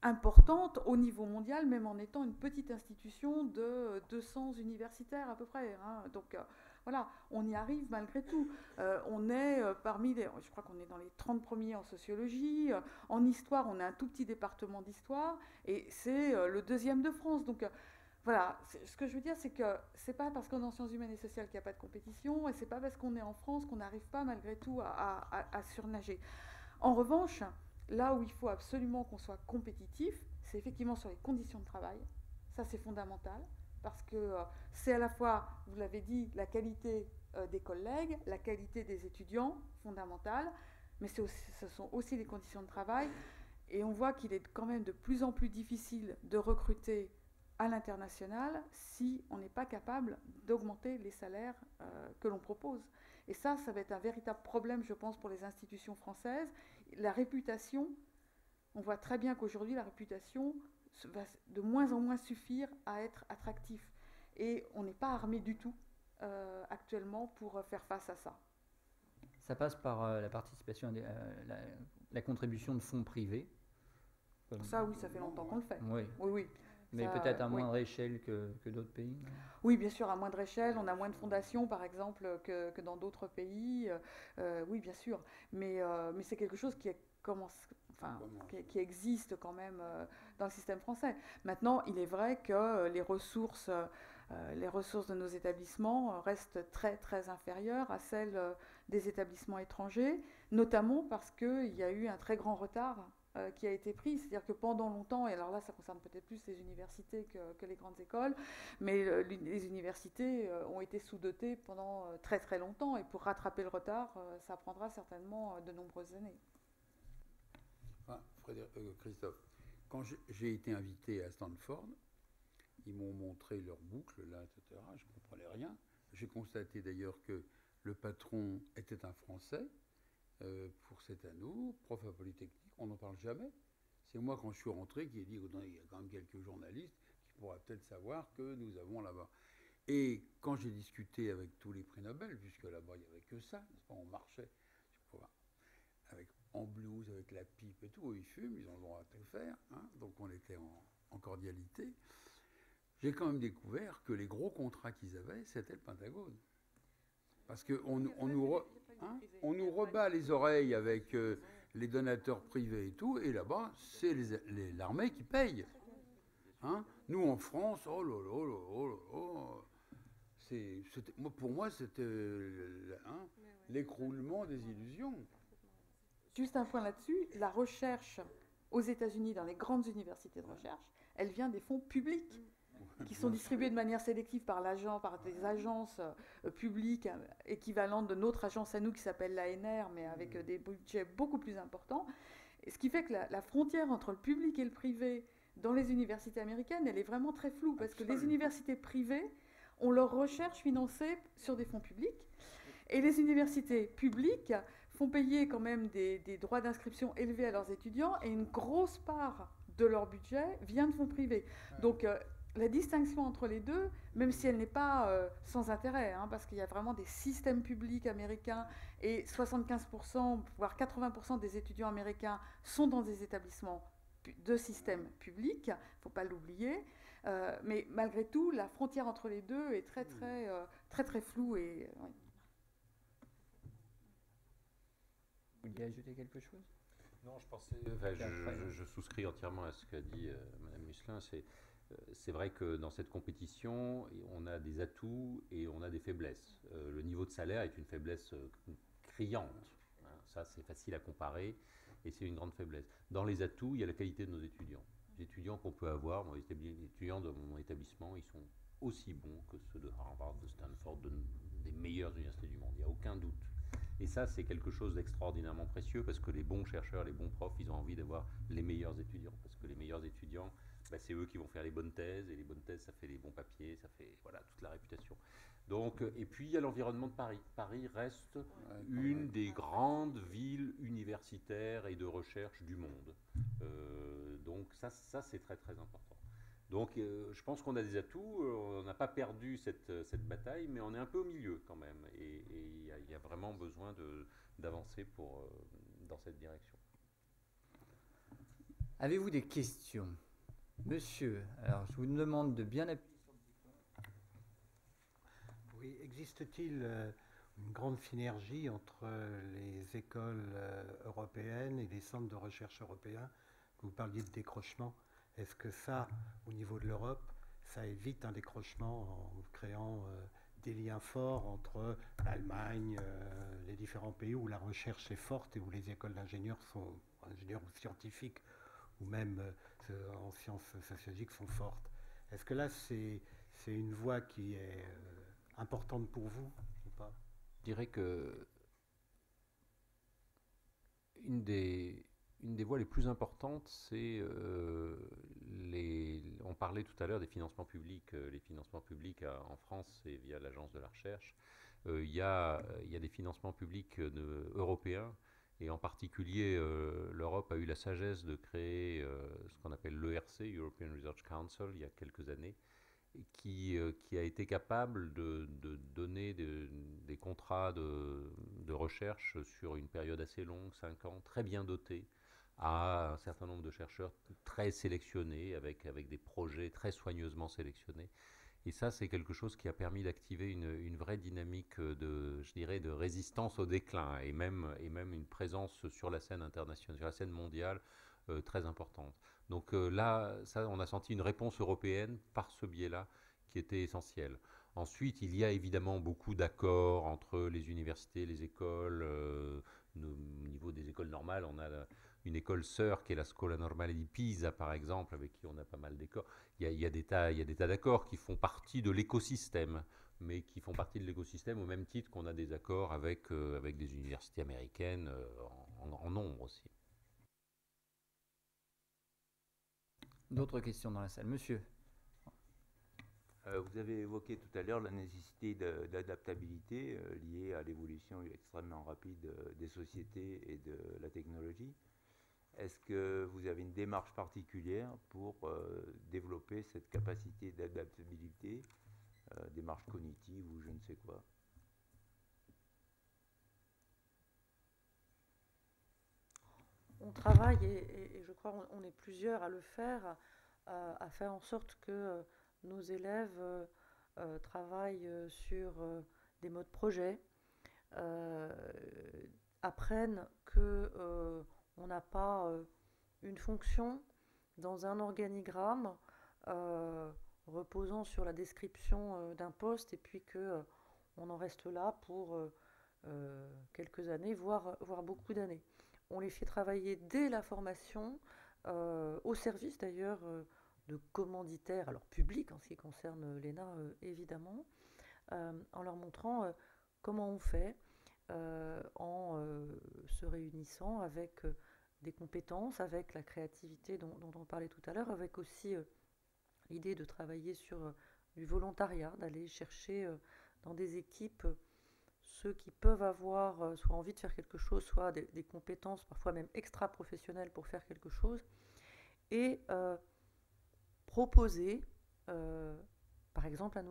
importante au niveau mondial, même en étant une petite institution de 200 universitaires à peu près. Hein. Donc voilà, on y arrive malgré tout. On est parmi les, je crois qu'on est dans les 30 premiers en sociologie. En histoire, on a un tout petit département d'histoire et c'est le 2e de France. Donc voilà, ce que je veux dire, c'est que c'est pas parce qu'on est en sciences humaines et sociales qu'il n'y a pas de compétition, et c'est pas parce qu'on est en France qu'on n'arrive pas malgré tout à surnager. En revanche, là où il faut absolument qu'on soit compétitif, c'est effectivement sur les conditions de travail. Ça, c'est fondamental, parce que c'est à la fois, vous l'avez dit, la qualité des collègues, la qualité des étudiants, fondamentale, mais ce sont aussi les conditions de travail. Et on voit qu'il est quand même de plus en plus difficile de recruter à l'international si on n'est pas capable d'augmenter les salaires que l'on propose. Et ça va être un véritable problème, je pense, pour les institutions françaises. La réputation, on voit très bien qu'aujourd'hui, la réputation va de moins en moins suffire à être attractif. Et on n'est pas armé du tout actuellement pour faire face à ça. Ça passe par la participation, la contribution de fonds privés. Ça, oui, ça fait longtemps qu'on le fait. Oui. Oui, oui. Mais peut-être à moindre échelle que d'autres pays. Oui, bien sûr, à moindre échelle. On a moins de fondations, par exemple, que dans d'autres pays. Oui, bien sûr. Mais c'est quelque chose qui existe quand même dans le système français. Maintenant, il est vrai que les ressources de nos établissements restent très, très inférieures à celles des établissements étrangers, notamment parce qu'il y a eu un très grand retard qui a été pris, c'est-à-dire que pendant longtemps, et alors là ça concerne peut-être plus les universités que les grandes écoles, mais les universités ont été sous-dotées pendant très très longtemps, et pour rattraper le retard, ça prendra certainement de nombreuses années. Christophe, quand j'ai été invité à Stanford, ils m'ont montré leur boucle, là, etc. Je ne comprenais rien. J'ai constaté d'ailleurs que le patron était un Français, pour cet anneau, prof à Polytechnique, on n'en parle jamais. C'est moi, quand je suis rentré, qui ai dit, oh, il y a quand même quelques journalistes qui pourraient peut-être savoir que nous avons là-bas. Et quand j'ai discuté avec tous les prix Nobel, puisque là-bas, il n'y avait que ça, on marchait en blouse, avec la pipe et tout, ils fument, ils ont le droit à tout faire, hein, donc on était en cordialité. J'ai quand même découvert que les gros contrats qu'ils avaient, c'était le Pentagone. Parce qu'on nous rebat les oreilles avec les donateurs privés et tout, et là-bas, c'est l'armée qui paye. Hein, nous, en France, oh là là là là là, pour moi, c'était l'écroulement des illusions. Juste un point là-dessus, la recherche aux États-Unis, dans les grandes universités de recherche, elle vient des fonds publics qui sont distribués de manière sélective par des agences publiques équivalentes de notre agence à nous qui s'appelle l'ANR, mais avec des budgets beaucoup plus importants. Et ce qui fait que la frontière entre le public et le privé dans les universités américaines, elle est vraiment très floue, parce que les universités privées ont leur recherche financée sur des fonds publics, et les universités publiques font payer quand même des droits d'inscription élevés à leurs étudiants, et une grosse part de leur budget vient de fonds privés. Donc la distinction entre les deux, même si elle n'est pas sans intérêt, hein, parce qu'il y a vraiment des systèmes publics américains, et 75%, voire 80% des étudiants américains sont dans des établissements de systèmes publics, il ne faut pas l'oublier, mais malgré tout, la frontière entre les deux est très très, très, très floue. Et, ouais. Vous vouliez ajouter quelque chose ? Non, je souscris entièrement à ce qu'a dit Mme Musselin. C'est vrai que dans cette compétition, on a des atouts et on a des faiblesses. Le niveau de salaire est une faiblesse criante. Hein, ça, c'est facile à comparer et c'est une grande faiblesse. Dans les atouts, il y a la qualité de nos étudiants. Les étudiants qu'on peut avoir, les étudiants de mon établissement, ils sont aussi bons que ceux de Harvard, de Stanford, des meilleures universités du monde. Il n'y a aucun doute. Et ça, c'est quelque chose d'extraordinairement précieux, parce que les bons chercheurs, les bons profs, ils ont envie d'avoir les meilleurs étudiants. Parce que les meilleurs étudiants, c'est eux qui vont faire les bonnes thèses, et les bonnes thèses, ça fait les bons papiers, ça fait toute la réputation. Donc, et puis, il y a l'environnement de Paris. Paris reste une des grandes villes universitaires et de recherche du monde. Donc ça c'est très très important. Donc je pense qu'on a des atouts, on n'a pas perdu cette bataille, mais on est un peu au milieu quand même. Et il y a vraiment besoin d'avancer dans cette direction. Avez-vous des questions? Monsieur, alors je vous demande de bien appuyer. Oui, existe-t-il une grande synergie entre les écoles européennes et les centres de recherche européens? Vous parliez de décrochement. Est-ce que ça, au niveau de l'Europe, ça évite un décrochement en créant des liens forts entre l'Allemagne, les différents pays où la recherche est forte et où les écoles d'ingénieurs sont ingénieurs ou scientifiques ou même en sciences sociologiques sont fortes? Est-ce que là, c'est une voie qui est importante pour vous ou pas? Je dirais que une des voies les plus importantes, c'est on parlait tout à l'heure des financements publics. Les financements publics en France, c'est via l'Agence de la recherche. Il y a des financements publics européens, et en particulier l'Europe a eu la sagesse de créer ce qu'on appelle l'ERC, European Research Council, il y a quelques années, qui a été capable de donner des contrats de recherche sur une période assez longue, 5 ans, très bien dotés, à un certain nombre de chercheurs très sélectionnés, avec des projets très soigneusement sélectionnés. Et ça, c'est quelque chose qui a permis d'activer une vraie dynamique je dirais, de résistance au déclin, et même une présence sur la scène internationale, sur la scène mondiale, très importante. Donc là, ça, on a senti une réponse européenne par ce biais-là qui était essentielle. Ensuite, il y a évidemment beaucoup d'accords entre les universités, les écoles. Au niveau des écoles normales, on a une école sœur qui est la Scuola Normale di Pisa, par exemple, avec qui on a pas mal d'accords. Il y a des tas d'accords qui font partie de l'écosystème, mais qui font partie de l'écosystème au même titre qu'on a des accords avec des universités américaines en nombre aussi. D'autres questions dans la salle? Monsieur. Vous avez évoqué tout à l'heure la nécessité d'adaptabilité liée à l'évolution extrêmement rapide des sociétés et de la technologie. Est-ce que vous avez une démarche particulière pour développer cette capacité d'adaptabilité, démarche cognitive ou je ne sais quoi? On travaille, et je crois qu'on est plusieurs à le faire, à faire en sorte que nos élèves travaillent sur des modes projets, apprennent qu'on n'a pas une fonction dans un organigramme reposant sur la description d'un poste, et puis qu'on en reste là pour quelques années, voire beaucoup d'années. On les fait travailler dès la formation, au service d'ailleurs de commanditaires, alors publics en ce qui concerne l'ENA évidemment, en leur montrant comment on fait, en se réunissant avec des compétences, avec la créativité dont on parlait tout à l'heure, avec aussi l'idée de travailler sur du volontariat, d'aller chercher dans des équipes ceux qui peuvent avoir soit envie de faire quelque chose, soit des compétences parfois même extra-professionnelles pour faire quelque chose, et proposer par exemple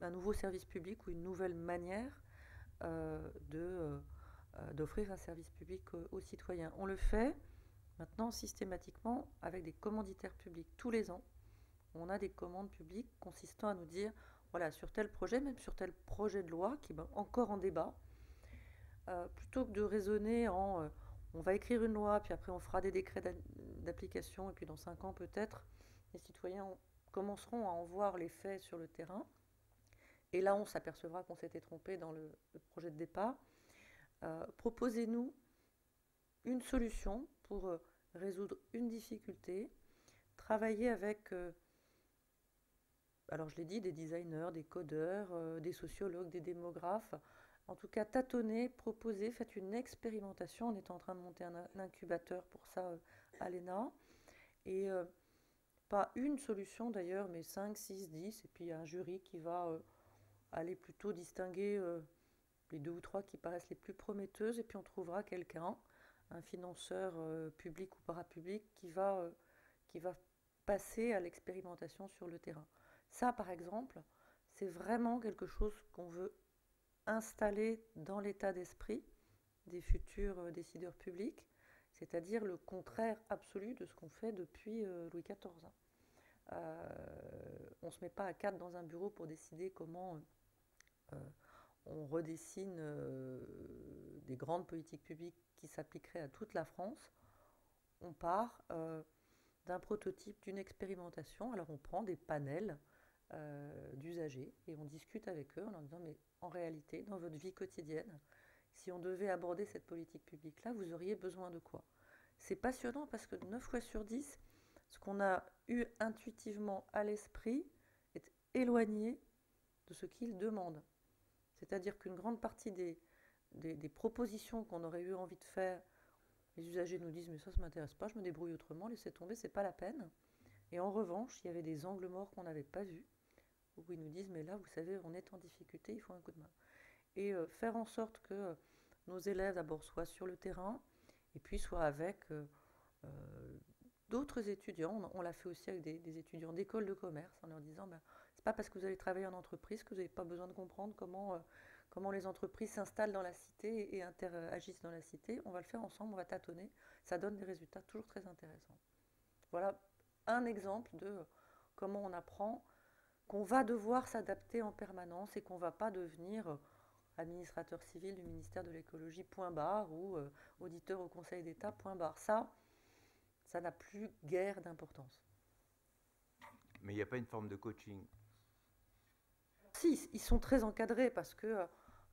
un nouveau service public ou une nouvelle manière d'offrir un service public aux citoyens. On le fait maintenant systématiquement avec des commanditaires publics. Tous les ans, on a des commandes publiques consistant à nous dire, voilà, sur tel projet, même sur tel projet de loi qui est encore en débat, plutôt que de raisonner en on va écrire une loi, puis après on fera des décrets d'application, et puis dans 5 ans peut-être, les citoyens commenceront à en voir les faits sur le terrain. Et là, on s'apercevra qu'on s'était trompé dans le projet de départ. Proposez-nous une solution pour résoudre une difficulté, travailler avec, alors je l'ai dit, des designers, des codeurs, des sociologues, des démographes, en tout cas tâtonnez, proposez, faites une expérimentation. On est en train de monter un incubateur pour ça à l'ENA, et pas une solution d'ailleurs, mais 5, 6, 10, et puis il y a un jury qui va aller plutôt distinguer les 2 ou 3 qui paraissent les plus prometteuses, et puis on trouvera quelqu'un, un financeur public ou parapublic, qui va passer à l'expérimentation sur le terrain. Ça, par exemple, c'est vraiment quelque chose qu'on veut installer dans l'état d'esprit des futurs décideurs publics, c'est-à-dire le contraire absolu de ce qu'on fait depuis Louis XIV. On ne se met pas à quatre dans un bureau pour décider comment on redessine des grandes politiques publiques qui s'appliqueraient à toute la France. On part d'un prototype, d'une expérimentation. Alors on prend des panels d'usagers et on discute avec eux en leur disant mais en réalité, dans votre vie quotidienne, si on devait aborder cette politique publique-là, vous auriez besoin de quoi? C'est passionnant parce que 9 fois sur 10, ce qu'on a eu intuitivement à l'esprit est éloigné de ce qu'ils demandent. C'est-à-dire qu'une grande partie des propositions qu'on aurait eu envie de faire, les usagers nous disent mais ça ne m'intéresse pas, je me débrouille autrement, laissez tomber, c'est pas la peine. Et en revanche, il y avait des angles morts qu'on n'avait pas vus, où ils nous disent mais là, vous savez, on est en difficulté, il faut un coup de main. Et faire en sorte que nos élèves d'abord soient sur le terrain, et puis soient avec d'autres étudiants. On l'a fait aussi avec des étudiants d'école de commerce, en leur disant c'est pas parce que vous allez travailler en entreprise que vous n'avez pas besoin de comprendre comment les entreprises s'installent dans la cité et interagissent dans la cité. On va le faire ensemble, on va tâtonner. Ça donne des résultats toujours très intéressants. Voilà un exemple de comment on apprend qu'on va devoir s'adapter en permanence et qu'on ne va pas devenir administrateur civil du ministère de l'écologie, point barre, ou auditeur au Conseil d'État, point barre. Ça n'a plus guère d'importance. Mais il n'y a pas une forme de coaching? Si, ils sont très encadrés parce que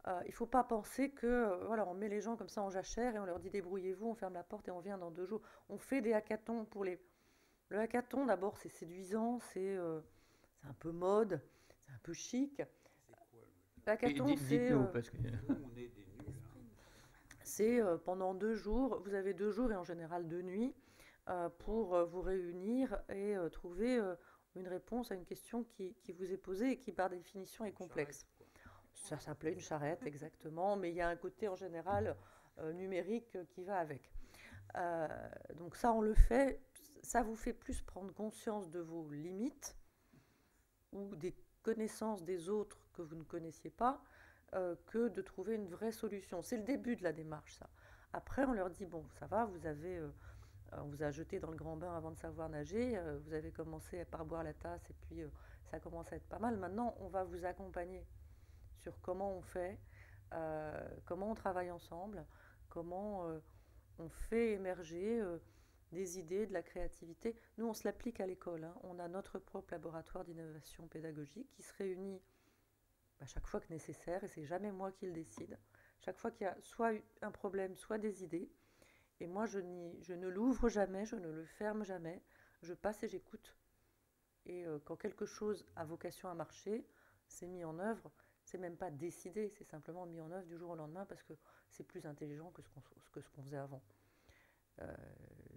il ne faut pas penser que voilà, on met les gens comme ça en jachère et on leur dit débrouillez-vous, on ferme la porte et on vient dans 2 jours. On fait des hackathons pour les... Le hackathon, d'abord, c'est séduisant, c'est un peu mode, c'est un peu chic. L'hackathon, c'est... parce que... On est des nuls. C'est pendant 2 jours, vous avez 2 jours et en général 2 nuits, pour vous réunir et trouver une réponse à une question qui vous est posée et qui par définition est complexe. Ça s'appelait une charrette, exactement, mais il y a un côté en général numérique qui va avec. Donc ça, on le fait, ça vous fait plus prendre conscience de vos limites ou des connaissances des autres que vous ne connaissiez pas, que de trouver une vraie solution. C'est le début de la démarche, ça. Après, on leur dit, bon, ça va, on vous a jeté dans le grand bain avant de savoir nager, vous avez commencé par boire la tasse et puis ça commence à être pas mal. Maintenant, on va vous accompagner sur comment on fait, comment on travaille ensemble, comment on fait émerger des idées, de la créativité. Nous, on se l'applique à l'école. Hein. On a notre propre laboratoire d'innovation pédagogique qui se réunit chaque fois que nécessaire, et c'est jamais moi qui le décide. Chaque fois qu'il y a soit un problème, soit des idées, et moi je ne l'ouvre jamais, je ne le ferme jamais, je passe et j'écoute. Et quand quelque chose a vocation à marcher, c'est mis en œuvre, c'est même pas décidé, c'est simplement mis en œuvre du jour au lendemain parce que c'est plus intelligent que ce qu'on faisait avant.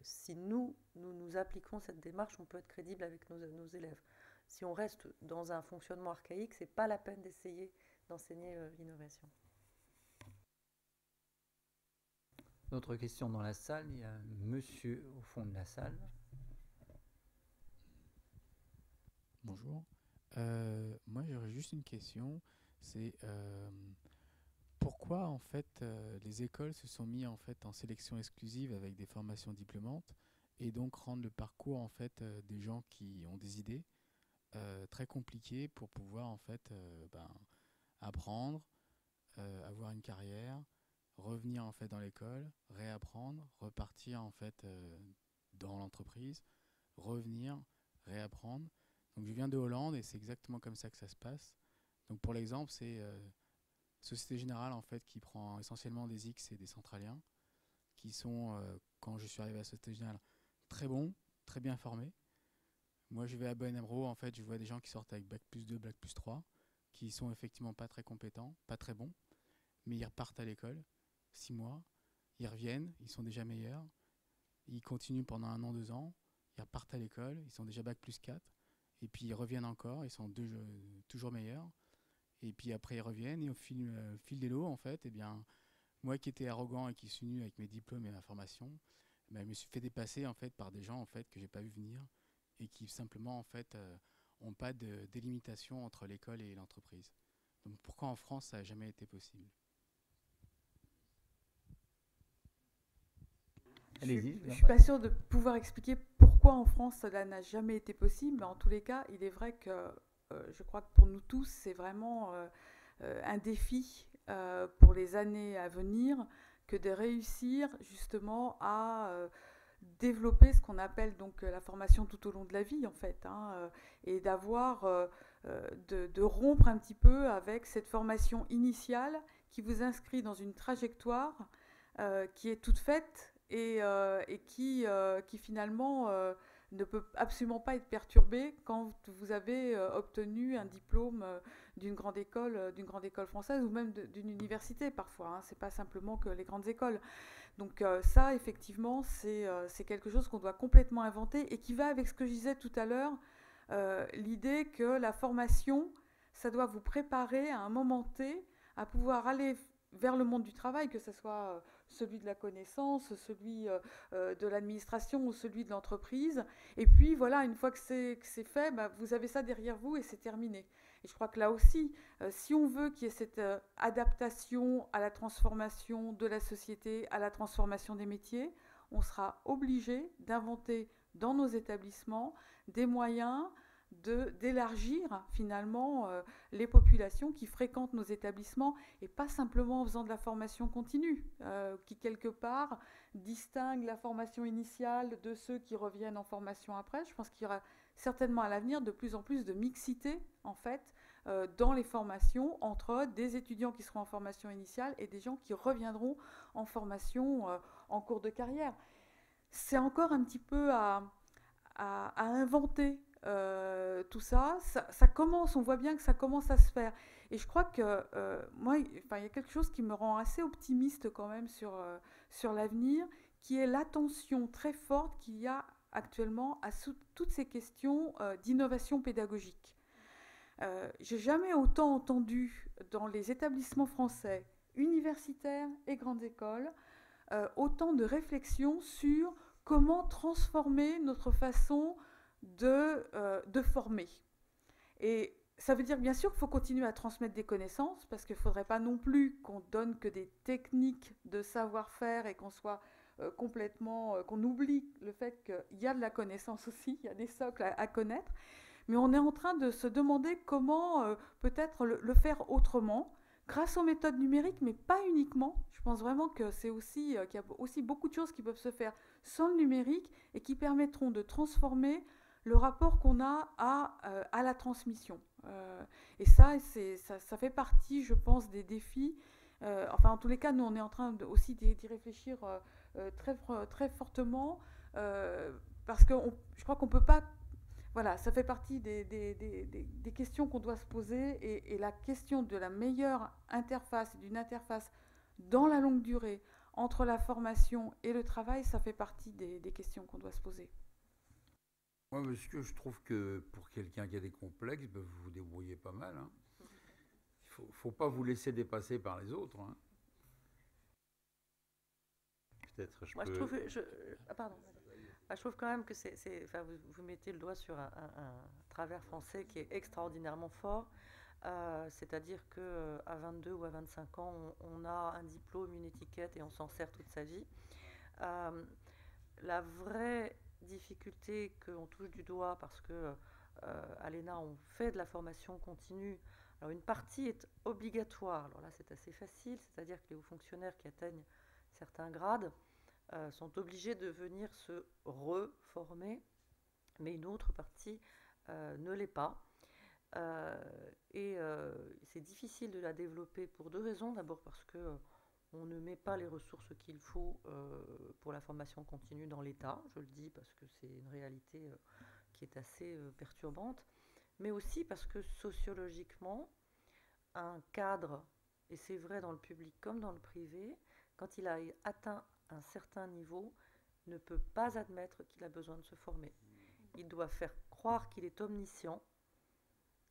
Si nous appliquons cette démarche, on peut être crédible avec nos élèves. Si on reste dans un fonctionnement archaïque, c'est pas la peine d'essayer d'enseigner l'innovation. D'autres questions dans la salle? Il y a un monsieur au fond de la salle. Bonjour. Moi, j'aurais juste une question. C'est pourquoi en fait les écoles se sont mis en fait en sélection exclusive avec des formations diplômantes et donc rendre le parcours en fait des gens qui ont des idées très compliqué pour pouvoir en fait apprendre, avoir une carrière, revenir en fait dans l'école, réapprendre, repartir en fait dans l'entreprise, revenir, réapprendre. Donc je viens de Hollande et c'est exactement comme ça que ça se passe. Donc pour l'exemple, c'est Société Générale en fait qui prend essentiellement des X et des centraliens qui sont, quand je suis arrivé à Société Générale, très bons, très bien formés. Moi je vais à ABN AMRO, en fait je vois des gens qui sortent avec Bac+2, Bac+3, qui sont effectivement pas très compétents, pas très bons, mais ils repartent à l'école, 6 mois, ils reviennent, ils sont déjà meilleurs, ils continuent pendant 1 an, 2 ans, ils repartent à l'école, ils sont déjà Bac+4, et puis ils reviennent encore, ils sont toujours meilleurs, et puis après ils reviennent, et au fil des lots, en fait, eh bien, moi qui étais arrogant et qui suis venu avec mes diplômes et ma formation, je me suis fait dépasser en fait, par des gens en fait, que je n'ai pas vu venir, et qui simplement en fait n'ont pas de délimitation entre l'école et l'entreprise. Donc pourquoi en France ça n'a jamais été possible? Je ne suis pas sûre de pouvoir expliquer pourquoi en France cela n'a jamais été possible, mais en tous les cas, il est vrai que je crois que pour nous tous, c'est vraiment un défi pour les années à venir que de réussir justement à développer ce qu'on appelle donc la formation tout au long de la vie en fait, et d'avoir de rompre un petit peu avec cette formation initiale qui vous inscrit dans une trajectoire qui est toute faite et qui finalement ne peut absolument pas être perturbée quand vous avez obtenu un diplôme d'une grande école française ou même d'une université parfois. C'est pas simplement que les grandes écoles. Donc ça, effectivement, c'est quelque chose qu'on doit complètement inventer et qui va avec ce que je disais tout à l'heure, l'idée que la formation, ça doit vous préparer à un moment T à pouvoir aller vers le monde du travail, que ce soit celui de la connaissance, celui de l'administration ou celui de l'entreprise. Et puis voilà, une fois que c'est fait, vous avez ça derrière vous et c'est terminé. Et je crois que là aussi, si on veut qu'il y ait cette adaptation à la transformation de la société, à la transformation des métiers, on sera obligé d'inventer dans nos établissements des moyens d'élargir finalement les populations qui fréquentent nos établissements et pas simplement en faisant de la formation continue, qui quelque part distingue la formation initiale de ceux qui reviennent en formation après. Je pense qu'il y aura certainement à l'avenir de plus en plus de mixité en fait dans les formations entre des étudiants qui seront en formation initiale et des gens qui reviendront en formation en cours de carrière. C'est encore un petit peu à inventer tout ça. Ça commence, on voit bien que ça commence à se faire. Et je crois que moi, il y a quelque chose qui me rend assez optimiste quand même sur l'avenir, qui est l'attention très forte qu'il y a actuellement à toutes ces questions d'innovation pédagogique. J'ai jamais autant entendu dans les établissements français, universitaires et grandes écoles, autant de réflexions sur comment transformer notre façon de former. Et ça veut dire bien sûr qu'il faut continuer à transmettre des connaissances, parce qu'il ne faudrait pas non plus qu'on donne que des techniques de savoir-faire et qu'on soit complètement, qu'on oublie le fait qu'il y a de la connaissance aussi, il y a des socles à connaître. Mais on est en train de se demander comment peut-être le faire autrement, grâce aux méthodes numériques, mais pas uniquement. Je pense vraiment que c'est aussi qu'il y a aussi beaucoup de choses qui peuvent se faire sans le numérique et qui permettront de transformer le rapport qu'on a à la transmission. Et ça fait partie, je pense, des défis. Enfin, en tous les cas, nous, on est en train aussi d'y réfléchir très fortement, parce que je crois qu'on ne peut pas... Voilà, ça fait partie des questions qu'on doit se poser, et la question de la meilleure interface, d'une interface dans la longue durée entre la formation et le travail, ça fait partie des questions qu'on doit se poser. Moi, monsieur, je trouve que pour quelqu'un qui a des complexes, vous vous débrouillez pas mal. Il ne faut pas vous laisser dépasser par les autres. Peut-être Moi, je trouve... pardon. Je trouve quand même que vous mettez le doigt sur un travers français qui est extraordinairement fort. C'est-à-dire qu'à 22 ou à 25 ans, on a un diplôme, une étiquette et on s'en sert toute sa vie. La vraie difficulté qu'on touche du doigt, parce que à l'ENA, on fait de la formation continue. Alors, une partie est obligatoire. Alors là, c'est assez facile, c'est-à-dire que les hauts fonctionnaires qui atteignent certains grades sont obligés de venir se reformer, mais une autre partie ne l'est pas. Et c'est difficile de la développer pour deux raisons. D'abord parce qu'on ne met pas les ressources qu'il faut pour la formation continue dans l'État, je le dis parce que c'est une réalité qui est assez perturbante, mais aussi parce que sociologiquement, un cadre, et c'est vrai dans le public comme dans le privé, quand il a atteint un certain niveau, ne peut pas admettre qu'il a besoin de se former. Il doit faire croire qu'il est omniscient,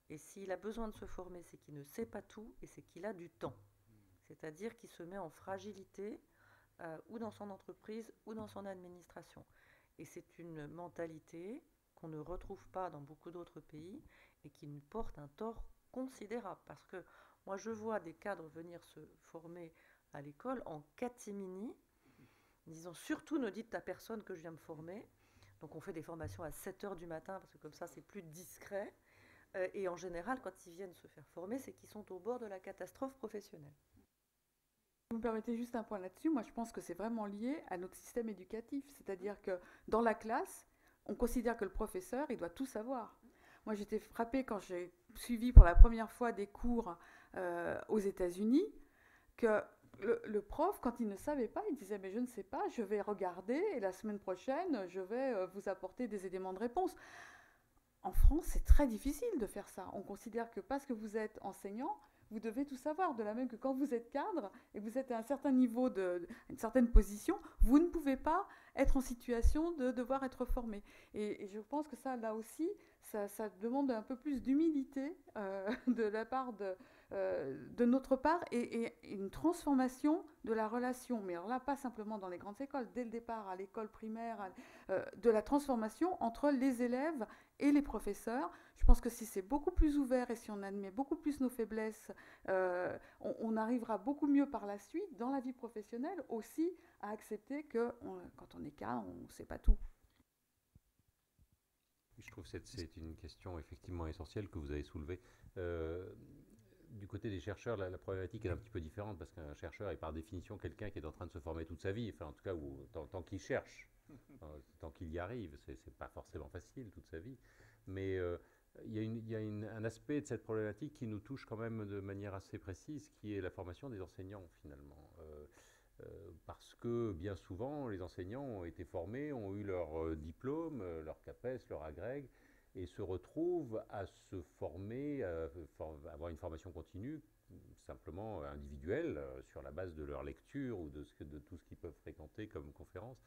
et s'il a besoin de se former, c'est qu'il ne sait pas tout et c'est qu'il a du temps. C'est-à-dire qu'il se met en fragilité ou dans son entreprise ou dans son administration. Et c'est une mentalité qu'on ne retrouve pas dans beaucoup d'autres pays et qui nous porte un tort considérable. Parce que moi, je vois des cadres venir se former à l'école en catimini, disant surtout ne dites à personne que je viens me former. Donc on fait des formations à 7 heures du matin, parce que comme ça c'est plus discret. Et en général, quand ils viennent se faire former, c'est qu'ils sont au bord de la catastrophe professionnelle. Vous me permettez juste un point là-dessus. Moi, je pense que c'est vraiment lié à notre système éducatif. C'est-à-dire que dans la classe, on considère que le professeur, il doit tout savoir. Moi, j'étais frappée quand j'ai suivi pour la première fois des cours aux États-Unis, que le prof, quand il ne savait pas, il disait « mais je ne sais pas, je vais regarder et la semaine prochaine, je vais vous apporter des éléments de réponse ». En France, c'est très difficile de faire ça. On considère que parce que vous êtes enseignant, vous devez tout savoir. De la même que quand vous êtes cadre et que vous êtes à un certain niveau, une certaine position, vous ne pouvez pas être en situation de devoir être formé. Et je pense que ça, là aussi, ça demande un peu plus d'humilité de la part de notre part et une transformation de la relation. Mais alors là, pas simplement dans les grandes écoles, dès le départ, à l'école primaire, de la transformation entre les élèves et les professeurs. Je pense que si c'est beaucoup plus ouvert et si on admet beaucoup plus nos faiblesses, on arrivera beaucoup mieux par la suite, dans la vie professionnelle, aussi à accepter que quand on est cadre, on ne sait pas tout. Je trouve que c'est une question effectivement essentielle que vous avez soulevée. Du côté des chercheurs, la problématique est un petit peu différente parce qu'un chercheur est par définition quelqu'un qui est en train de se former toute sa vie, enfin en tout cas tant qu'il cherche, tant qu'il y arrive, c'est pas forcément facile toute sa vie, mais il y a un aspect de cette problématique qui nous touche quand même de manière assez précise, qui est la formation des enseignants finalement. Parce que bien souvent, les enseignants ont été formés, ont eu leur diplôme, leur CAPES, leur agrég, et se retrouvent à se former, avoir une formation continue, simplement individuelle, sur la base de leur lecture ou de tout ce qu'ils peuvent fréquenter comme conférence.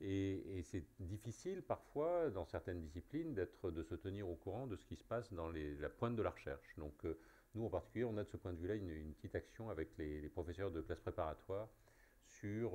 Et c'est difficile parfois, dans certaines disciplines, de se tenir au courant de ce qui se passe dans la pointe de la recherche. Donc nous, en particulier, on a de ce point de vue-là une petite action avec les professeurs de classe préparatoire sur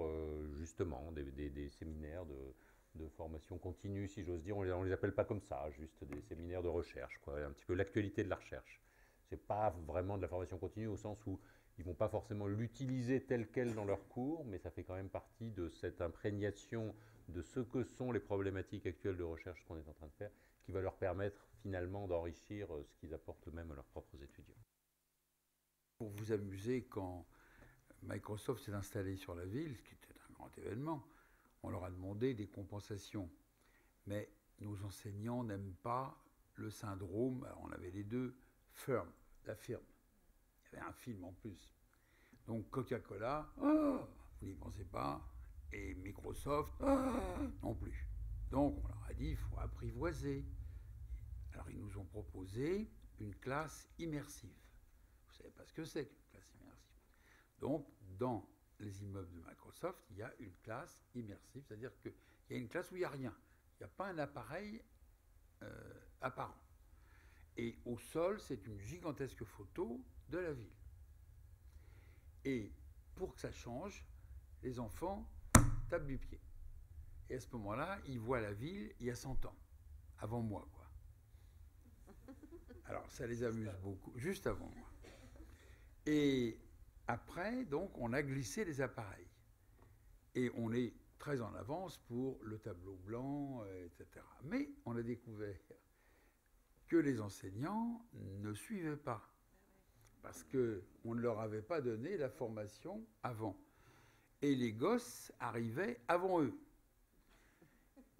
justement des séminaires de formation continue, si j'ose dire. On les appelle pas comme ça, juste des séminaires de recherche, quoi, un petit peu l'actualité de la recherche. C'est pas vraiment de la formation continue au sens où ils vont pas forcément l'utiliser telle quelle dans leurs cours, mais ça fait quand même partie de cette imprégnation de ce que sont les problématiques actuelles de recherche qu'on est en train de faire, qui va leur permettre finalement d'enrichir ce qu'ils apportent eux-mêmes à leurs propres étudiants. Pour vous amuser, quand Microsoft s'est installé sur la ville, ce qui était un grand événement, on leur a demandé des compensations. Mais nos enseignants n'aiment pas le syndrome, alors on avait les deux, firm, la firme. Il y avait un film en plus. Donc Coca-Cola, vous n'y pensez pas, et Microsoft, non plus. Donc on leur a dit, il faut apprivoiser. Alors ils nous ont proposé une classe immersive. Vous ne savez pas ce que c'est qu'une classe immersive. Donc dans les immeubles de Microsoft, il y a une classe immersive, c'est-à-dire qu'il y a une classe où il n'y a rien. Il n'y a pas un appareil apparent. Et au sol, c'est une gigantesque photo de la ville. Et pour que ça change, les enfants tapent du pied. Et à ce moment-là, ils voient la ville il y a 100 ans, avant moi, quoi. Alors, ça les amuse beaucoup, juste avant moi. Et après, donc, on a glissé les appareils. Et on est très en avance pour le tableau blanc, etc. Mais on a découvert que les enseignants ne suivaient pas, parce qu'on ne leur avait pas donné la formation avant. Et les gosses arrivaient avant eux.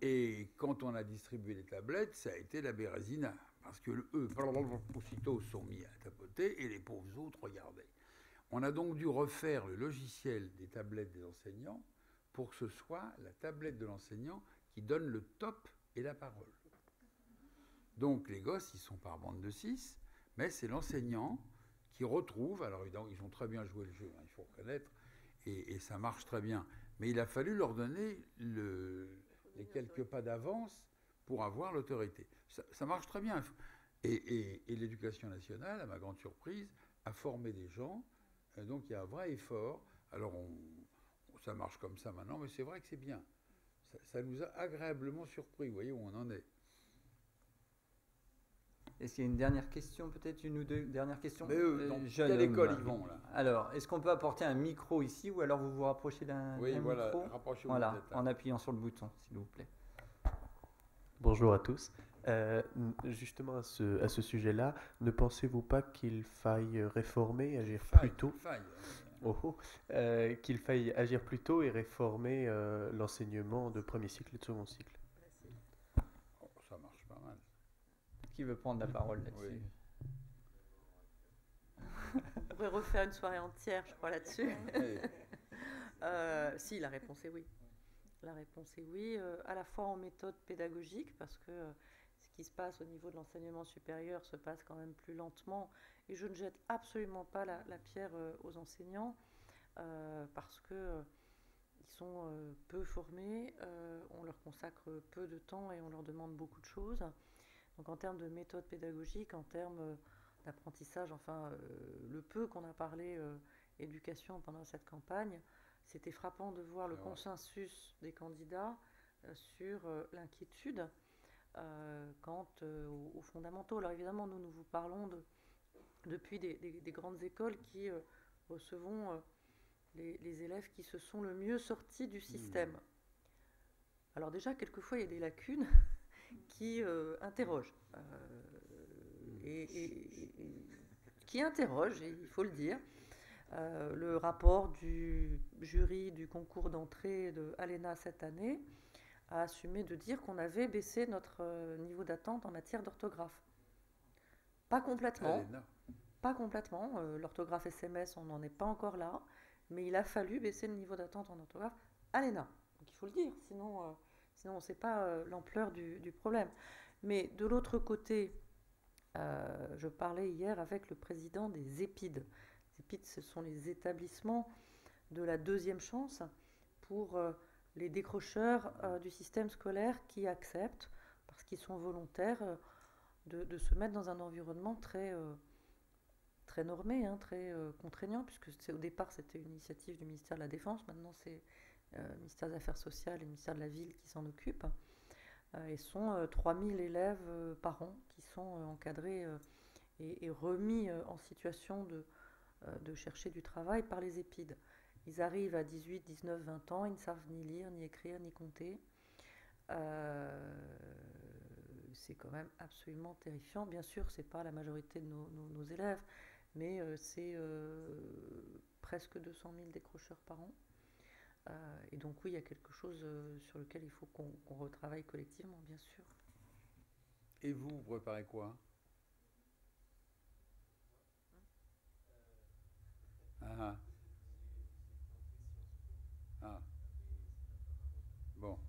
Et quand on a distribué les tablettes, ça a été la bérésina, parce que eux, aussitôt, se sont mis à tapoter, et les pauvres autres regardaient. On a donc dû refaire le logiciel des tablettes des enseignants pour que ce soit la tablette de l'enseignant qui donne le top et la parole. Donc les gosses, ils sont par bande de 6, mais c'est l'enseignant qui retrouve, alors ils ont très bien joué le jeu, hein, il faut reconnaître, et ça marche très bien, mais il a fallu leur donner les quelques pas d'avance pour avoir l'autorité. Ça marche très bien. Et l'Éducation nationale, à ma grande surprise, a formé des gens, donc il y a un vrai effort. Alors ça marche comme ça maintenant, mais c'est vrai que c'est bien. Ça nous a agréablement surpris, vous voyez où on en est. Est-ce qu'il y a une dernière question, peut-être une ou deux dernières questions? Mais eux, dans Jeune quelle homme. école ils vont, là? Alors, est-ce qu'on peut apporter un micro ici ou alors vous vous rapprochez d'un Oui, voilà, micro? rapprochez-vous Voilà, peut-être, là. en appuyant sur le bouton, s'il vous plaît. Bonjour à tous. Justement, à ce sujet-là, ne pensez-vous pas qu'il faille réformer, agir plus tôt, qu'il faille agir plus tôt et réformer l'enseignement de premier cycle et de second cycle? Oh, ça marche pas mal. Qui veut prendre la parole là-dessus? Oui. On pourrait refaire une soirée entière, je crois, là-dessus. Oui. Si, la réponse est oui. La réponse est oui, à la fois en méthode pédagogique, parce que ce qui se passe au niveau de l'enseignement supérieur se passe quand même plus lentement, et je ne jette absolument pas la pierre aux enseignants, parce que ils sont peu formés, on leur consacre peu de temps et on leur demande beaucoup de choses. Donc en termes de méthode pédagogique, en termes d'apprentissage, enfin le peu qu'on a parlé éducation pendant cette campagne, c'était frappant de voir le consensus des candidats sur l'inquiétude quant aux fondamentaux. Alors évidemment, nous vous parlons depuis des grandes écoles qui recevons les élèves qui se sont le mieux sortis du système. Alors déjà, quelquefois, il y a des lacunes qui interrogent. Et qui interrogent, et il faut le dire. Le rapport du jury du concours d'entrée de ALENA cette année a assumé de dire qu'on avait baissé notre niveau d'attente en matière d'orthographe. Pas complètement. ALENA. Pas complètement. L'orthographe SMS, on n'en est pas encore là. Mais il a fallu baisser le niveau d'attente en orthographe ALENA. Donc il faut le dire, sinon on ne sait pas l'ampleur du problème. Mais de l'autre côté, je parlais hier avec le président des EPID. Les EPID, ce sont les établissements de la deuxième chance pour les décrocheurs du système scolaire qui acceptent, parce qu'ils sont volontaires, de se mettre dans un environnement très normé, hein, très contraignant, puisque au départ c'était une initiative du ministère de la Défense, maintenant c'est le ministère des Affaires sociales et le ministère de la Ville qui s'en occupent. Et sont 3000 élèves par an qui sont encadrés et remis en situation de chercher du travail par les EPID. Ils arrivent à 18, 19, 20 ans, ils ne savent ni lire, ni écrire, ni compter. C'est quand même absolument terrifiant. Bien sûr, ce n'est pas la majorité de nos élèves, mais c'est presque 200 000 décrocheurs par an. Et donc oui, il y a quelque chose sur lequel il faut qu'on retravaille collectivement, bien sûr. Et vous préparez quoi? Ah. Bon.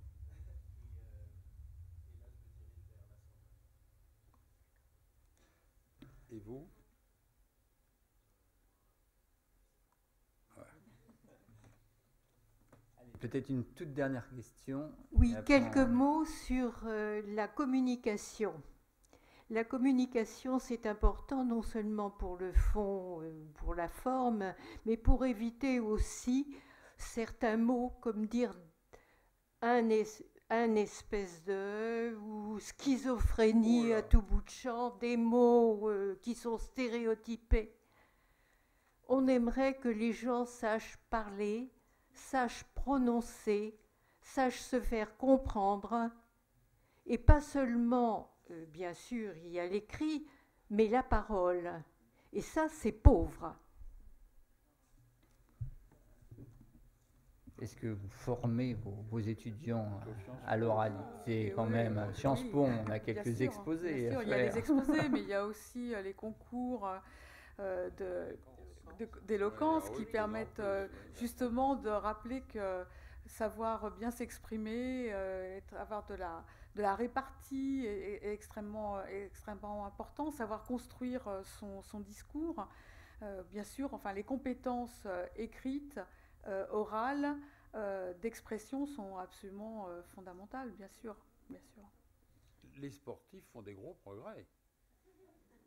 Et vous? Peut-être une toute dernière question. Oui, quelques mots sur la communication. La communication, c'est important non seulement pour le fond, pour la forme, mais pour éviter aussi certains mots comme dire un espèce de ou schizophrénie à tout bout de champ, des mots qui sont stéréotypés. On aimerait que les gens sachent parler, sachent prononcer, sachent se faire comprendre, et pas seulement, bien sûr, il y a l'écrit, mais la parole. Et ça, c'est pauvre. Est-ce que vous formez vos étudiants à l'oralité quand même? À Sciences Po, on a quelques exposés. Bien sûr, il y a les exposés, mais il y a aussi les concours d'éloquence qui permettent justement de rappeler que savoir bien s'exprimer, avoir de la répartie est extrêmement important, savoir construire son discours, bien sûr, enfin les compétences écrites, orales, d'expression sont absolument fondamentales, bien sûr, bien sûr. Les sportifs font des gros progrès.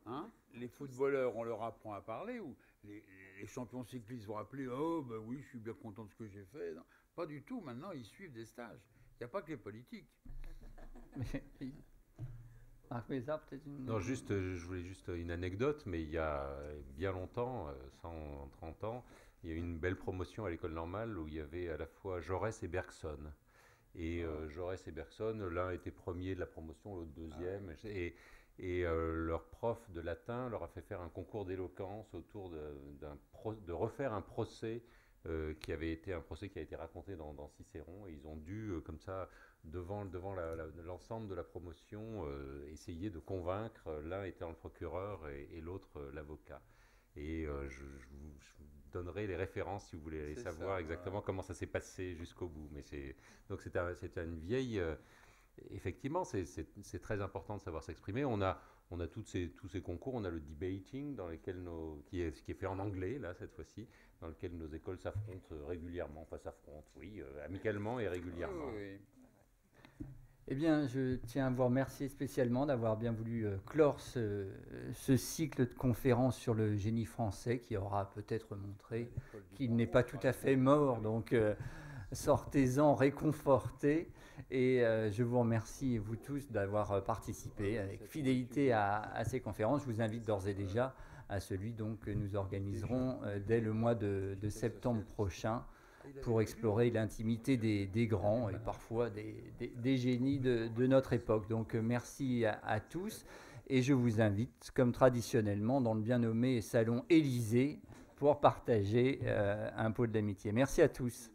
Hein? Les footballeurs, on leur apprend à parler, ou les champions cyclistes vont appeler « Oh, ben oui, je suis bien content de ce que j'ai fait. » Non, pas du tout, maintenant, ils suivent des stages. Il n'y a pas que les politiques. Marc Mézard, peut-être une... Non, juste, je voulais juste une anecdote, mais il y a bien longtemps, 130 ans, il y a eu une belle promotion à l'école normale où il y avait à la fois Jaurès et Bergson. Et Jaurès et Bergson, l'un était premier de la promotion, l'autre deuxième. Et leur prof de latin leur a fait faire un concours d'éloquence autour de refaire un procès qui avait été un procès qui a été raconté dans Cicéron. Et ils ont dû, comme ça, devant l'ensemble de la promotion, essayer de convaincre, l'un étant le procureur et l'autre l'avocat. Et je vous donnerai les références si vous voulez aller savoir exactement comment ça s'est passé jusqu'au bout. Mais donc c'est une vieille... effectivement, c'est très important de savoir s'exprimer. On a tous ces concours. On a le debating qui est fait en anglais, là, cette fois-ci, dans lequel nos écoles s'affrontent régulièrement. Enfin, s'affrontent, oui, amicalement et régulièrement. Oui. Eh bien, je tiens à vous remercier spécialement d'avoir bien voulu clore ce cycle de conférences sur le génie français qui aura peut-être montré qu'il n'est pas tout à fait mort. Donc, sortez-en réconfortés. Et je vous remercie, vous tous, d'avoir participé avec fidélité à ces conférences. Je vous invite d'ores et déjà à celui donc, que nous organiserons dès le mois de septembre prochain, pour explorer l'intimité des grands et parfois des génies de notre époque. Donc merci à tous et je vous invite, comme traditionnellement, dans le bien nommé salon Élysée pour partager un pot d'amitié. Merci à tous.